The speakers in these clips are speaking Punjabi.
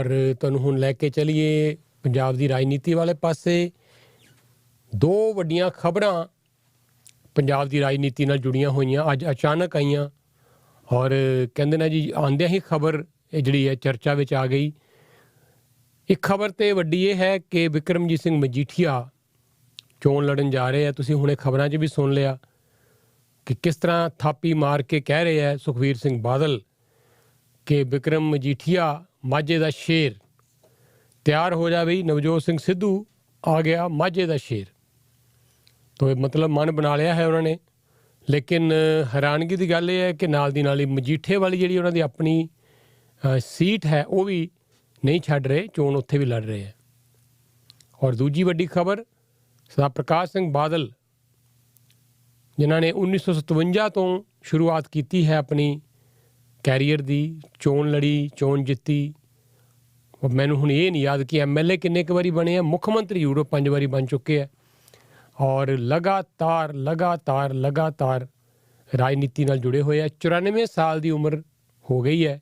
और तुहानूं हुण लैके चलीए पंजाब दी राजनीति वाले पासे। दो वड्डियां खबरां पंजाब दी राजनीति नाल जुड़ियां होईयां अज अचानक आईयां और कहंदे ने जी आंदियां ही खबर जिहड़ी है चर्चा विच आ गई। एक खबर तो वड्डी ये है कि विक्रमजीत सिंह मजीठिया चोण लड़न जा रहे हैं। तुसीं हुणे खबरां 'च भी सुन लिया कि किस तरह थापी मार के कह रहे हैं सुखबीर सिंह बादल कि विक्रम मजीठिया माझे दा शेर, तैयार हो जा बई नवजोत सिंह सिद्धू आ गया माझे दा शेर। तो मतलब मन बना लिया है उन्होंने। लेकिन हैरानगी की गल है कि नाल दी नाल ही मजीठे वाली जिहड़ी उन्हां दी अपनी सीट है वो भी नहीं छड्ड रहे, चोण उत्थे भी लड़ रहे हैं। और दूजी वड्डी खबर सरदार प्रकाश सिंह बादल जिन्हां ने 1957 तो शुरुआत की है अपनी कैरीयर दी, चोण लड़ी, चोण जित्ती। मैनूं हुण ये नहीं याद कि MLA किन्ने क वारी बने हैं, मुख मंत्री यूरोप 5 वारी बन चुके हैं और लगातार लगातार लगातार राजनीति नाल जुड़े हुए हैं। 94 साल की उम्र हो गई है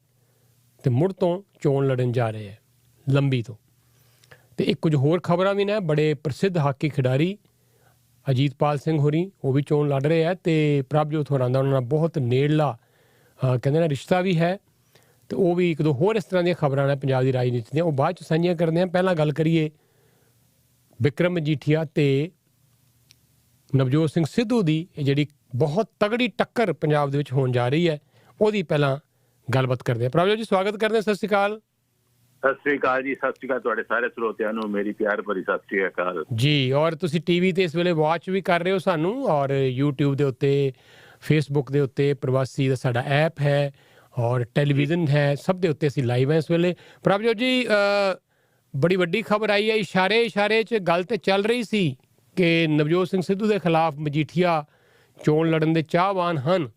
तो मुड़ तो चोण लड़न जा रहे हैं लंबी तो एक कुछ होर खबरां भी ने। बड़े प्रसिद्ध हाकी खिडारी अजीतपाल सिंह होरी वो भी चोण लड़ रहे हैं तो प्रभजोत होरां दा उन्हां नाल बहुत नेड़ला कहंदे ने रिश्ता भी है। तो वो भी एक दो होर इस तरह दी खबरां ने पंजाब दी राजनीति दी, वो बाद च साझियां करदे हैं। पहलां गल करिए विक्रम मजीठिया ते नवजोत सिंह सिद्धू की जिहड़ी बहुत तगड़ी टक्कर पंजाब दे विच होण जा रही है ਉਹਦੀ ਪਹਿਲਾਂ ਗੱਲਬਾਤ ਕਰਦੇ ਹਾਂ। ਪ੍ਰਭਜੋਤ ਜੀ ਸਵਾਗਤ ਕਰਦੇ ਹਾਂ। ਸਤਿ ਸ਼੍ਰੀ ਅਕਾਲ। ਸਤਿ ਸ਼੍ਰੀ ਅਕਾਲ ਜੀ। ਸਤਿ ਸ਼੍ਰੀ ਅਕਾਲ ਤੁਹਾਡੇ ਸਾਰੇ ਸਰੋਤਿਆਂ ਨੂੰ ਮੇਰੀ ਪਿਆਰ ਭਰੀ ਸਤਿ ਸ਼੍ਰੀ ਅਕਾਲ ਜੀ। ਔਰ ਤੁਸੀਂ ਟੀਵੀ ਤੇ ਇਸ ਵੇਲੇ ਵਾਚ ਵੀ ਕਰ ਰਹੇ ਹੋ ਸਾਨੂੰ ਔਰ YouTube ਦੇ ਉੱਤੇ, Facebook ਦੇ ਉੱਤੇ ਪ੍ਰਵਾਸੀ ਦਾ ਸਾਡਾ ਐਪ ਹੈ ਔਰ ਟੈਲੀਵਿਜ਼ਨ ਹੈ, ਸਭ ਦੇ ਉੱਤੇ ਅਸੀਂ ਲਾਈਵ ਹਾਂ ਇਸ ਵੇਲੇ। ਪ੍ਰਭਜੋਤ ਜੀ ਬੜੀ ਵੱਡੀ ਖਬਰ ਆਈ ਹੈ। ਇਸ਼ਾਰੇ 'ਚ ਗੱਲ ਤੇ ਚੱਲ ਰਹੀ ਸੀ ਕਿ ਨਵਜੋਤ ਸਿੰਘ ਸਿੱਧੂ ਦੇ ਖਿਲਾਫ ਮਜੀਠੀਆ ਚੋਣ ਲੜਨ ਦੇ ਚਾਹਵਾਨ ਹਨ,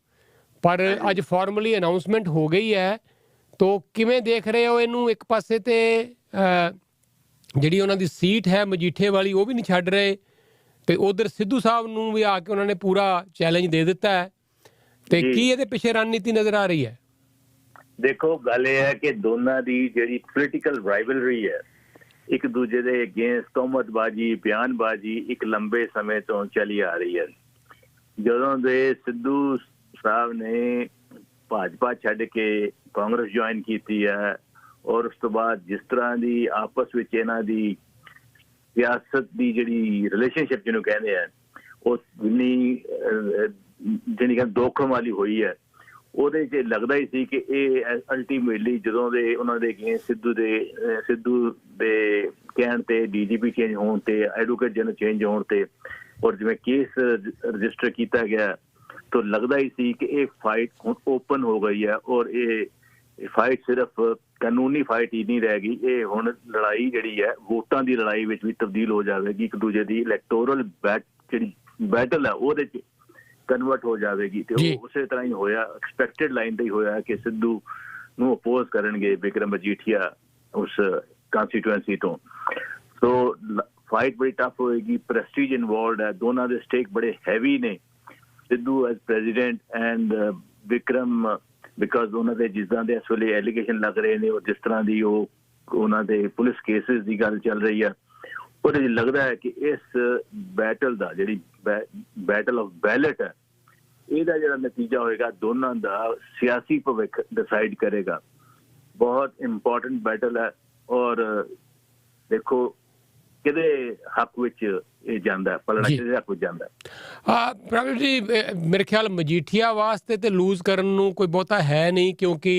ਪਰ ਅੱਜ ਫਾਰਮਲੀ ਅਨਾਊਂਸਮੈਂਟ ਹੋ ਗਈ ਹੈ। ਤੋ ਕਿਵੇਂ ਦੇਖ ਰਹੇ ਹੋ ਇਹਨੂੰ? ਇੱਕ ਪਾਸੇ ਤੇ ਜਿਹੜੀ ਉਹਨਾਂ ਦੀ ਸੀਟ ਹੈ ਮਜੀਠੇ ਵਾਲੀ ਉਹ ਵੀ ਨਹੀਂ ਛੱਡ ਰਹੇ ਤੇ ਉਧਰ ਸਿੱਧੂ ਸਾਹਿਬ ਨੂੰ ਵੀ ਆ ਕੇ ਉਹਨਾਂ ਨੇ ਪੂਰਾ ਚੈਲੰਜ ਦੇ ਦਿੱਤਾ ਹੈ ਤੇ ਕੀ ਇਹਦੇ ਪਿੱਛੇ ਰਣਨੀਤੀ ਨਜ਼ਰ ਆ ਰਹੀ ਹੈ? ਦੇਖੋ ਗੱਲ ਇਹ ਹੈ ਕਿ ਦੋਨਾਂ ਦੀ ਜਿਹੜੀ ਪੋਲੀਟੀਕਲ ਰਾਈਵਲਰੀ ਹੈ ਇੱਕ ਦੂਜੇ ਦੇ ਅਗੇਂਸਟ ਤੋਮਤਬਾਜ਼ੀ, ਬਿਆਨਬਾਜ਼ੀ ਇੱਕ ਲੰਬੇ ਸਮੇਂ ਤੋਂ ਚੱਲੀ ਆ ਰਹੀ ਹੈ। ਜਦੋਂ ਦੇ ਸਿੱਧੂ ਸਾਹਿਬ ਨੇ ਭਾਜਪਾ ਛੱਡ ਕੇ ਕਾਂਗਰਸ ਜੁਆਇਨ ਕੀਤੀ ਹੈ ਔਰ ਉਸ ਤੋਂ ਬਾਅਦ ਜਿਸ ਤਰ੍ਹਾਂ ਦੀ ਆਪਸ ਵਿੱਚ ਇਹਨਾਂ ਦੀ ਸਿਆਸਤ ਦੀ ਜਿਹੜੀ ਰਿਲੇਸ਼ਨਸ਼ਿਪ ਜਿਹਨੂੰ ਕਹਿੰਦੇ ਆ ਉਹ ਜਿਹੜੀ ਦੋਖਮ ਵਾਲੀ ਹੋਈ ਹੈ, ਉਹਦੇ 'ਚ ਲੱਗਦਾ ਹੀ ਸੀ ਕਿ ਇਹ ਅਲਟੀਮੇਟਲੀ ਜਦੋਂ ਦੇ ਉਹਨਾਂ ਦੇ ਅਗੇਂਸਟ ਸਿੱਧੂ ਦੇ ਕਹਿਣ ਤੇ DGP ਚੇਂਜ ਹੋਣ ਤੇ ਐਡਵੋਕੇਟ ਜਨਰਲ ਚੇਂਜ ਹੋਣ ਤੇ ਔਰ ਜਿਵੇਂ ਕੇਸ ਰਜਿਸਟਰ ਕੀਤਾ ਗਿਆ तो लगता ही सी कि ये फाइट ओपन हो गई है और ये फाइट सिर्फ कानूनी फाइट ही नहीं रह गई, ये हुण लड़ाई जिहड़ी है वोटां दी लड़ाई विच भी तब्दील हो जाएगी। एक दूजे दी इलैक्टोरल बैटल है ਉਹਦੇ 'ਚ कन्वर्ट हो जाएगी। तो उस तरह ही होया, एक्सपैक्टेड लाइन ते ही होया कि सिद्धू ਨੂੰ अपोज करनगे विक्रम मजीठिया उस कॉन्स्टिट्यूएंसी तो। सो फाइट बड़ी टफ होएगी, प्रेस्टीज इन्वॉल्वड है, दोनों दे स्टेक बड़े हैवी ने। Sidhu as president and Bikram because उन्होंने जिदा के इस वे एलीगेशन लग रहे हैं और जिस तरह की उन्होंने पुलिस केसेस की गल चल रही है वो लगता है कि इस बैटल का जी बैटल ऑफ बैलेट है ਇਹਦਾ ਜਿਹੜਾ ਨਤੀਜਾ ਹੋਏਗਾ ਦੋਨਾਂ ਦਾ ਸਿਆਸੀ ਭਵਿੱਖ ਡਿਸਾਈਡ ਕਰੇਗਾ। ਬਹੁਤ ਇੰਪੋਰਟੈਂਟ ਬੈਟਲ ਹੈ ਔਰ ਦੇਖੋ ਕਿਹਦੇ ਹੱਕ ਵਿੱਚ ਇਹ ਜਾਂਦਾ, ਪਲਣਾ ਕਿਹਦੇ ਹੱਕ ਵਿੱਚ ਜਾਂਦਾ। ਪ੍ਰਭਜੋਤ ਜੀ ਮੇਰੇ ਖਿਆਲ ਮਜੀਠੀਆ ਵਾਸਤੇ ਤੇ ਲੂਜ਼ ਕਰਨ ਨੂੰ ਕੋਈ ਬਹੁਤਾ ਹੈ ਨਹੀਂ ਕਿਉਂਕਿ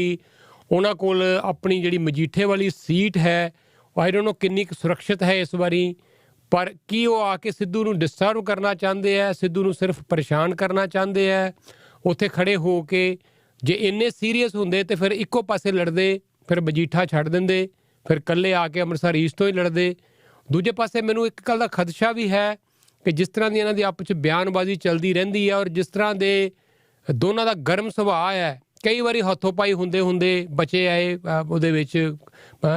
ਉਹਨਾਂ ਕੋਲ ਆਪਣੀ ਜਿਹੜੀ ਮਜੀਠੇ ਵਾਲੀ ਸੀਟ ਹੈ ਆਈ ਡੋਂਟ ਨੋ ਕਿੰਨੀ ਕੁ ਸੁਰੱਖਿਅਤ ਹੈ ਇਸ ਵਾਰੀ, ਪਰ ਕੀ ਉਹ ਆ ਕੇ ਸਿੱਧੂ ਨੂੰ ਡਿਸਟਰਬ ਕਰਨਾ ਚਾਹੁੰਦੇ ਹੈ, ਸਿੱਧੂ ਨੂੰ ਸਿਰਫ ਪਰੇਸ਼ਾਨ ਕਰਨਾ ਚਾਹੁੰਦੇ ਹੈ? ਉੱਥੇ ਖੜੇ ਹੋ ਕੇ ਜੇ ਇੰਨੇ ਸੀਰੀਅਸ ਹੁੰਦੇ ਤੇ ਫਿਰ ਇੱਕੋ ਪਾਸੇ ਲੜਦੇ, ਫਿਰ ਮਜੀਠਾ ਛੱਡ ਦਿੰਦੇ, ਫਿਰ ਇਕੱਲੇ ਆ ਕੇ ਅੰਮ੍ਰਿਤਸਰ ਈਸਟ ਤੋਂ ਹੀ ਲੜਦੇ। ਦੂਜੇ ਪਾਸੇ ਮੈਨੂੰ ਇੱਕ ਗੱਲ ਦਾ ਖਦਸ਼ਾ ਵੀ ਹੈ ਕਿ ਜਿਸ ਤਰ੍ਹਾਂ ਦੀ ਇਹਨਾਂ ਦੀ ਆਪਸ 'ਚ ਬਿਆਨਬਾਜ਼ੀ ਚੱਲਦੀ ਰਹਿੰਦੀ ਹੈ ਔਰ ਜਿਸ ਤਰ੍ਹਾਂ ਦੇ ਦੋਨਾਂ ਦਾ ਗਰਮ ਸੁਭਾਅ ਹੈ, ਕਈ ਵਾਰੀ ਹੱਥੋਂ ਪਾਈ ਹੁੰਦੇ ਬਚੇ ਆਏ ਉਹਦੇ ਵਿੱਚ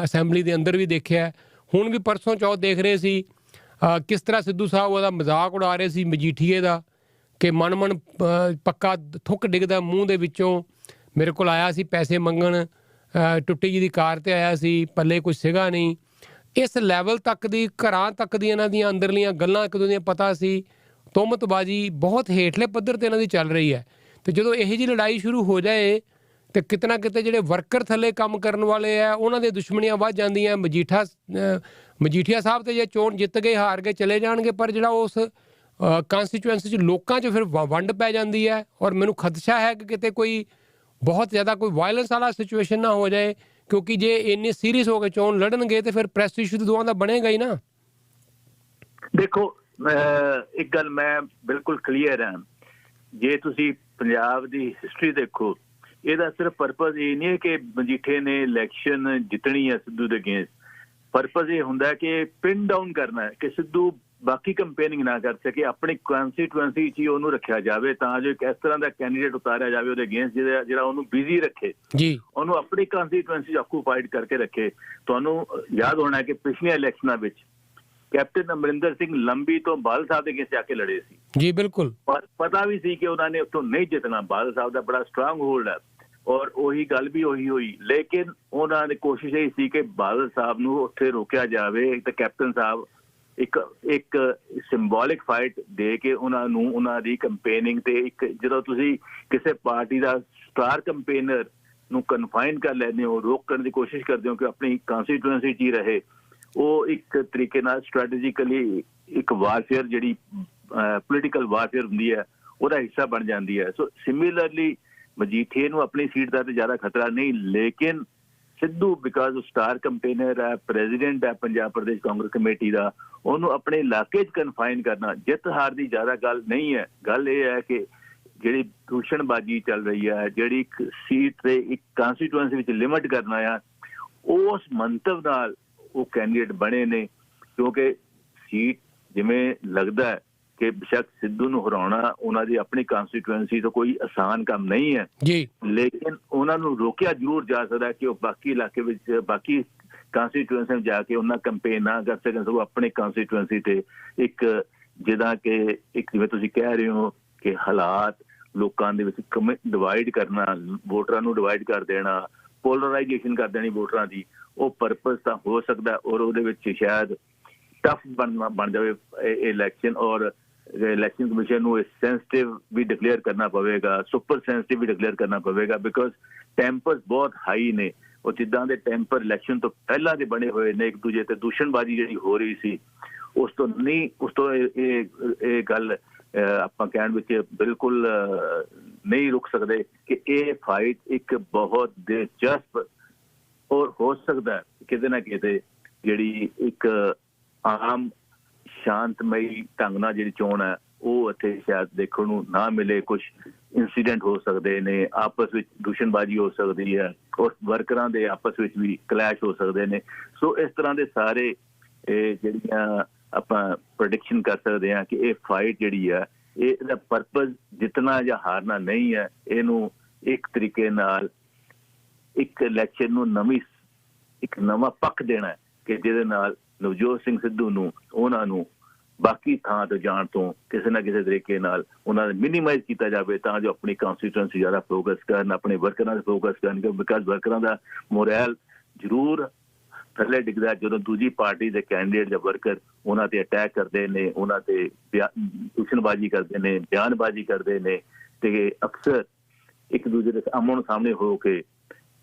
ਅਸੈਂਬਲੀ ਦੇ ਅੰਦਰ ਵੀ ਦੇਖਿਆ। ਹੁਣ ਵੀ ਪਰਸੋਂ ਚੌਥ ਦੇਖ ਰਹੇ ਸੀ ਕਿਸ ਤਰ੍ਹਾਂ ਸਿੱਧੂ ਸਾਹਿਬ ਉਹਦਾ ਮਜ਼ਾਕ ਉਡਾ ਰਹੇ ਸੀ ਮਜੀਠੀਏ ਦਾ ਕਿ ਮਨ ਪੱਕਾ ਥੁੱਕ ਡਿੱਗਦਾ ਮੂੰਹ ਦੇ ਵਿੱਚੋਂ। ਮੇਰੇ ਕੋਲ ਆਇਆ ਸੀ ਪੈਸੇ ਮੰਗਣ ਟੁੱਟੀ ਜਿਹੀ ਕਾਰ ਤੇ ਆਇਆ ਸੀ, ਪੱਲੇ ਕੁਝ ਸੀਗਾ ਨਹੀਂ। ਇਸ ਲੈਵਲ ਤੱਕ ਦੀ, ਘਰਾਂ ਤੱਕ ਦੀ ਇਹਨਾਂ ਦੀਆਂ ਅੰਦਰਲੀਆਂ ਗੱਲਾਂ ਇੱਕ ਦੂਜੇ ਦੀਆਂ ਪਤਾ ਸੀ। ਤੁਮਤਬਾਜ਼ੀ ਬਹੁਤ ਹੇਠਲੇ ਪੱਧਰ ਤੇ ਇਹਨਾਂ ਦੀ ਚੱਲ ਰਹੀ ਹੈ। ਤੇ ਜਦੋਂ ਇਹੋ ਜਿਹੀ ਲੜਾਈ ਸ਼ੁਰੂ ਹੋ ਜਾਏ ਤੇ ਕਿਤੇ ਨਾ ਕਿਤੇ ਜਿਹੜੇ ਵਰਕਰ ਥੱਲੇ ਕੰਮ ਕਰਨ ਵਾਲੇ ਆ ਉਹਨਾਂ ਦੇ ਦੁਸ਼ਮਣੀਆਂ ਵੱਧ ਜਾਂਦੀਆਂ। ਮਜੀਠੀਆ ਸਾਹਿਬ ਤੇ ਜੇ ਚੋਣ ਜਿੱਤ ਗਏ, ਹਾਰ ਕੇ ਚਲੇ ਜਾਣਗੇ, ਪਰ ਜਿਹੜਾ ਉਸ ਕਾਂਸਟੀਚੁਐਂਸੀ 'ਚ ਲੋਕਾਂ 'ਚ ਫਿਰ ਵੰਡ ਪੈ ਜਾਂਦੀ ਹੈ। ਔਰ ਮੈਨੂੰ ਖਦਸ਼ਾ ਹੈ ਕਿ ਕਿਤੇ ਕੋਈ ਬਹੁਤ ਜ਼ਿਆਦਾ ਕੋਈ ਵਾਇਲੈਂਸ ਵਾਲਾ ਸਿਚੁਏਸ਼ਨ ਨਾ ਹੋ ਜਾਏ, ਕਿਉਂਕਿ ਜੇ ਇੰਨੇ ਸੀਰੀਅਸ ਹੋ ਕੇ ਚੋਣ ਲੜਨਗੇ ਤੇ ਫਿਰ ਪ੍ਰੈਸ ਇਸ਼ੂ ਤਾਂ ਦੋਵਾਂ ਦਾ ਬਣੇਗਾ ਹੀ ਨਾ। ਦੇਖੋ, ਇੱਕ ਗੱਲ ਮੈਂ ਬਿਲਕੁਲ ਕਲੀਅਰ ਹਾਂ, ਜੇ ਤੁਸੀਂ ਪੰਜਾਬ ਦੀ ਹਿਸਟਰੀ ਦੇਖੋ, ਇਹਦਾ ਸਿਰਫ ਪਰਪਸ ਇਹ ਨਹੀਂ ਹੈ ਕਿ ਮਜੀਠੇ ਨੇ ਇਲੈਕਸ਼ਨ ਜਿੱਤਣੀ ਹੈ ਸਿੱਧੂ ਦੇ ਅਗੇਂਸਟ। ਪਰਪਸ ਇਹ ਹੁੰਦਾ ਕਿ ਪਿਨ ਡਾਊਨ ਕਰਨਾ ਹੈ, ਕਿ ਸਿੱਧੂ ਬਾਕੀ ਕੰਪੇਨਿੰਗ ਨਾ ਕਰ ਸਕੇ, ਆਪਣੀ ਕੰਸਟੀਟੂਐਂਸੀ 'ਚ ਹੀ ਉਹਨੂੰ ਰੱਖਿਆ ਜਾਵੇ, ਤਾਂ ਜੋ ਇੱਕ ਇਸ ਤਰ੍ਹਾਂ ਦਾ ਕੈਂਡੀਡੇਟ ਉਤਾਰਿਆ ਜਾਵੇ ਉਹਦੇ ਅਗੇਂਸਟ ਜਿਹੜਾ ਉਹਨੂੰ ਬਿਜ਼ੀ ਰੱਖੇ, ਉਹਨੂੰ ਆਪਣੀ ਕੰਸਟੀਟੂਐਂਸੀ 'ਚ ਆਕੂਪਾਈਡ ਕਰਕੇ ਰੱਖੇ। ਤੁਹਾਨੂੰ ਯਾਦ ਹੋਣਾ ਕਿ ਪਿਛਲੀਆਂ ਇਲੈਕਸ਼ਨਾਂ ਵਿੱਚ ਕੈਪਟਨ ਅਮਰਿੰਦਰ ਸਿੰਘ ਲੰਬੀ ਤੋਂ ਬਾਦਲ ਸਾਹਿਬ ਦੇ ਅਗੇਂਸਟ ਜਾ ਕੇ ਲੜੇ ਸੀ। ਜੀ ਬਿਲਕੁਲ, ਪਤਾ ਵੀ ਸੀ ਕਿ ਉਹਨਾਂ ਨੇ ਉੱਥੋਂ ਨਹੀਂ ਜਿੱਤਣਾ, ਬਾਦਲ ਸਾਹਿਬ ਦਾ ਬੜਾ ਸਟਰੋਂਗ ਹੋਲਡ ਹੈ, ਔਰ ਉਹੀ ਗੱਲ ਵੀ ਉਹੀ ਹੋਈ। ਲੇਕਿਨ ਉਹਨਾਂ ਦੀ ਕੋਸ਼ਿਸ਼ ਇਹ ਸੀ ਕਿ ਬਾਦਲ ਸਾਹਿਬ ਨੂੰ ਉੱਥੇ ਰੋਕਿਆ ਜਾਵੇ, ਤੇ ਕੈਪਟਨ ਸਾਹਿਬ ਇੱਕ ਸਿੰਬੋਲਿਕ ਫਾਈਟ ਦੇ ਕੇ ਉਹਨਾਂ ਨੂੰ, ਉਹਨਾਂ ਦੀ ਕੰਪੇਨਿੰਗ ਤੇ ਇੱਕ, ਜਦੋਂ ਤੁਸੀਂ ਕਿਸੇ ਪਾਰਟੀ ਦਾ ਸਟਾਰ ਕੰਪੇਨਰ ਨੂੰ ਕਨਫਾਈਨ ਕਰ ਲੈਂਦੇ ਹੋ, ਰੋਕਣ ਦੀ ਕੋਸ਼ਿਸ਼ ਕਰਦੇ ਹੋ ਕਿ ਆਪਣੀ ਕੰਸਟੀਟੂਐਂਸੀ 'ਚ ਹੀ ਰਹੇ, ਉਹ ਇੱਕ ਤਰੀਕੇ ਨਾਲ ਸਟ੍ਰੈਟੇਜਿਕਲੀ ਇੱਕ ਵਾਰਫੇਅਰ, ਜਿਹੜੀ ਪੋਲੀਟੀਕਲ ਵਾਰਫੇਅਰ ਹੁੰਦੀ ਹੈ, ਉਹਦਾ ਹਿੱਸਾ ਬਣ ਜਾਂਦੀ ਹੈ। ਸੋ ਸਿਮਿਲਰਲੀ ਮਜੀਠੀਏ ਨੂੰ ਆਪਣੀ ਸੀਟ ਦਾ ਤੇ ਜ਼ਿਆਦਾ ਖਤਰਾ ਨਹੀਂ, ਲੇਕਿਨ ਸਿੱਧੂ ਬਿਕਾਜ਼ ਉਹ ਸਟਾਰ ਕੰਪੇਨਰ ਹੈ, ਪ੍ਰੈਜ਼ੀਡੈਂਟ ਹੈ ਪੰਜਾਬ ਪ੍ਰਦੇਸ਼ ਕਾਂਗਰਸ ਕਮੇਟੀ ਦਾ, ਉਹਨੂੰ ਆਪਣੇ ਇਲਾਕੇ 'ਚ ਕਨਫਾਈਨ ਕਰਨਾ ਜਿੱਤ ਹਾਰ ਦੀ ਜ਼ਿਆਦਾ ਗੱਲ ਨਹੀਂ ਹੈ। ਗੱਲ ਇਹ ਹੈ ਕਿ ਜਿਹੜੀ ਦੂਸ਼ਣਬਾਜ਼ੀ ਚੱਲ ਰਹੀ ਹੈ, ਜਿਹੜੀ ਇੱਕ ਸੀਟ ਤੇ ਇੱਕ ਕਾਂਸਟੀਟੂਐਂਸੀ ਵਿੱਚ ਲਿਮਿਟ ਕਰਨਾ ਆ, ਉਸ ਮੰਤਵ ਨਾਲ ਉਹ ਕੈਂਡੀਡੇਟ ਬਣੇ ਨੇ। ਕਿਉਂਕਿ ਸੀਟ ਜਿਵੇਂ ਲੱਗਦਾ ਹੈ ਕਿ ਬੇਸ਼ੱਕ ਸਿੱਧੂ ਨੂੰ ਹਰਾਉਣਾ ਉਹਨਾਂ ਦੀ ਆਪਣੀ ਕਾਂਸਟੀਟੂਐਂਸੀ ਤੋਂ ਕੋਈ ਆਸਾਨ ਕੰਮ ਨਹੀਂ ਹੈ ਜੀ, ਲੇਕਿਨ ਉਹਨਾਂ ਨੂੰ ਰੋਕਿਆ ਜ਼ਰੂਰ ਜਾ ਸਕਦਾ ਕਿ ਉਹ ਬਾਕੀ ਇਲਾਕੇ ਵਿੱਚ, ਬਾਕੀ ਕਾਂਸਟੀਟੂਐਂਸੀ ਵਿੱਚ ਜਾ ਕੇ ਉਹਨਾਂ ਕੰਪੇਨ ਨਾ ਕਰ ਸਕਣ। ਸਗੋਂ ਆਪਣੀ ਕਾਂਸਟੀਟੂਐਂਸੀ ਤੇ ਇੱਕ, ਜਿੱਦਾਂ ਕਿ ਇੱਕ, ਜਿਵੇਂ ਤੁਸੀਂ ਕਹਿ ਰਹੇ ਹੋ ਕਿ ਹਾਲਾਤ ਲੋਕਾਂ ਦੇ ਵਿੱਚ ਡਿਵਾਈਡ ਕਰਨਾ, ਵੋਟਰਾਂ ਨੂੰ ਡਿਵਾਈਡ ਕਰ ਦੇਣਾ, ਪੋਲਰਾਈਜੇਸ਼ਨ ਕਰ ਦੇਣੀ ਵੋਟਰਾਂ ਦੀ, ਉਹ ਪਰਪਸ ਤਾਂ ਹੋ ਸਕਦਾ, ਔਰ ਉਹਦੇ ਵਿੱਚ ਸ਼ਾਇਦ ਟਫ ਬਣ ਜਾਵੇ ਇਹ ਇਲੈਕਸ਼ਨ, ਔਰ ਇਲੈਕਸ਼ਨ ਕਮਿਸ਼ਨ ਨੂੰ ਸੈਂਸਿਟਿਵ ਵੀ ਡਿਕਲੇਅਰ ਕਰਨਾ ਪਵੇਗਾ, ਸੁਪਰ ਸੈਂਸਿਟਿਵ ਵੀ ਡਿਕਲੇਅਰ ਕਰਨਾ ਪਵੇਗਾ, ਬਿਕੋਜ਼ ਟੈਂਪਰਸ ਬਹੁਤ ਹਾਈ ਨੇ। ਉਹ ਜਿੱਦਾਂ ਦੇ ਟੈਂਪਰ ਇਲੈਕਸ਼ਨ ਤੋਂ ਪਹਿਲਾਂ ਦੇ ਬਣੇ ਹੋਏ ਨੇ, ਇੱਕ ਦੂਜੇ ਤੇ ਦੂਸ਼ਣਬਾਜ਼ੀ ਜਿਹੜੀ ਹੋ ਰਹੀ ਸੀ, ਉਸ ਤੋਂ ਇਹ ਗੱਲ ਆਪਾਂ ਕਹਿਣ ਵਿੱਚ ਬਿਲਕੁਲ ਨਹੀਂ ਰੁਕ ਸਕਦੇ ਕਿ ਇਹ ਫਾਈਟ ਇੱਕ ਬਹੁਤ ਦਿਲਚਸਪ, ਔਰ ਹੋ ਸਕਦਾ ਕਿਤੇ ਨਾ ਕਿਤੇ ਜਿਹੜੀ ਇੱਕ ਆਮ ਸ਼ਾਂਤਮਈ ਢੰਗ ਨਾਲ ਜਿਹੜੀ ਚੋਣ ਹੈ ਉਹ ਇੱਥੇ ਸ਼ਾਇਦ ਦੇਖਣ ਨੂੰ ਨਾ ਮਿਲੇ। ਕੁਝ ਇੰਸੀਡੈਂਟ ਹੋ ਸਕਦੇ ਨੇ, ਆਪਸ ਵਿੱਚ ਦੂਸ਼ਣਬਾਜ਼ੀ ਹੋ ਸਕਦੀ ਹੈ, ਔਰ ਵਰਕਰਾਂ ਦੇ ਆਪਸ ਵਿੱਚ ਵੀ ਕਲੈਸ਼ ਹੋ ਸਕਦੇ ਨੇ। ਸੋ ਇਸ ਤਰ੍ਹਾਂ ਦੇ ਸਾਰੇ ਜਿਹੜੀਆਂ ਆਪਾਂ ਪ੍ਰੈਡਿਕਸ਼ਨ ਕਰ ਸਕਦੇ ਹਾਂ ਕਿ ਇਹ ਫਾਈਟ ਜਿਹੜੀ ਹੈ, ਇਹਦਾ ਪਰਪਸ ਜਿੱਤਣਾ ਜਾਂ ਹਾਰਨਾ ਨਹੀਂ ਹੈ, ਇਹਨੂੰ ਇੱਕ ਤਰੀਕੇ ਨਾਲ ਇੱਕ ਇਲੈਕਸ਼ਨ ਨੂੰ ਇੱਕ ਨਵਾਂ ਪੱਖ ਦੇਣਾ ਹੈ ਕਿ ਜਿਹਦੇ ਨਾਲ ਨਵਜੋਤ ਸਿੰਘ ਸਿੱਧੂ ਨੂੰ, ਉਹਨਾਂ ਨੂੰ ਬਾਕੀ ਥਾਂ ਤੋਂ ਜਾਣ ਤੋਂ ਕਿਸੇ ਨਾ ਕਿਸੇ ਤਰੀਕੇ ਨਾਲ ਉਹਨਾਂ ਨੂੰ ਮਿਨੀਮਾਈਜ਼ ਕੀਤਾ ਜਾਵੇ, ਤਾਂ ਜੋ ਆਪਣੀ ਕੰਸਟੀਟੂਐਂਸੀ ਜ਼ਿਆਦਾ ਫੋਕਸ ਕਰਨ, ਆਪਣੇ ਵਰਕਰਾਂ 'ਤੇ ਫੋਕਸ ਕਰਨ। ਬਿਕਾਜ਼ ਵਰਕਰਾਂ ਦਾ ਮੋਰਲ ਜ਼ਰੂਰ ਥੱਲੇ ਡਿੱਗਦਾ ਜਦੋਂ ਦੂਜੀ ਪਾਰਟੀ ਦੇ ਕੈਂਡੀਡੇਟ ਜਾਂ ਵਰਕਰ ਉਹਨਾਂ ਤੇ ਅਟੈਕ ਕਰਦੇ ਨੇ, ਉਹਨਾਂ ਤੇ ਦੂਸ਼ਣਬਾਜ਼ੀ ਕਰਦੇ ਨੇ, ਬਿਆਨਬਾਜ਼ੀ ਕਰਦੇ ਨੇ, ਤੇ ਅਕਸਰ ਇੱਕ ਦੂਜੇ ਦੇ ਆਮੋ ਸਾਹਮਣੇ ਹੋ ਕੇ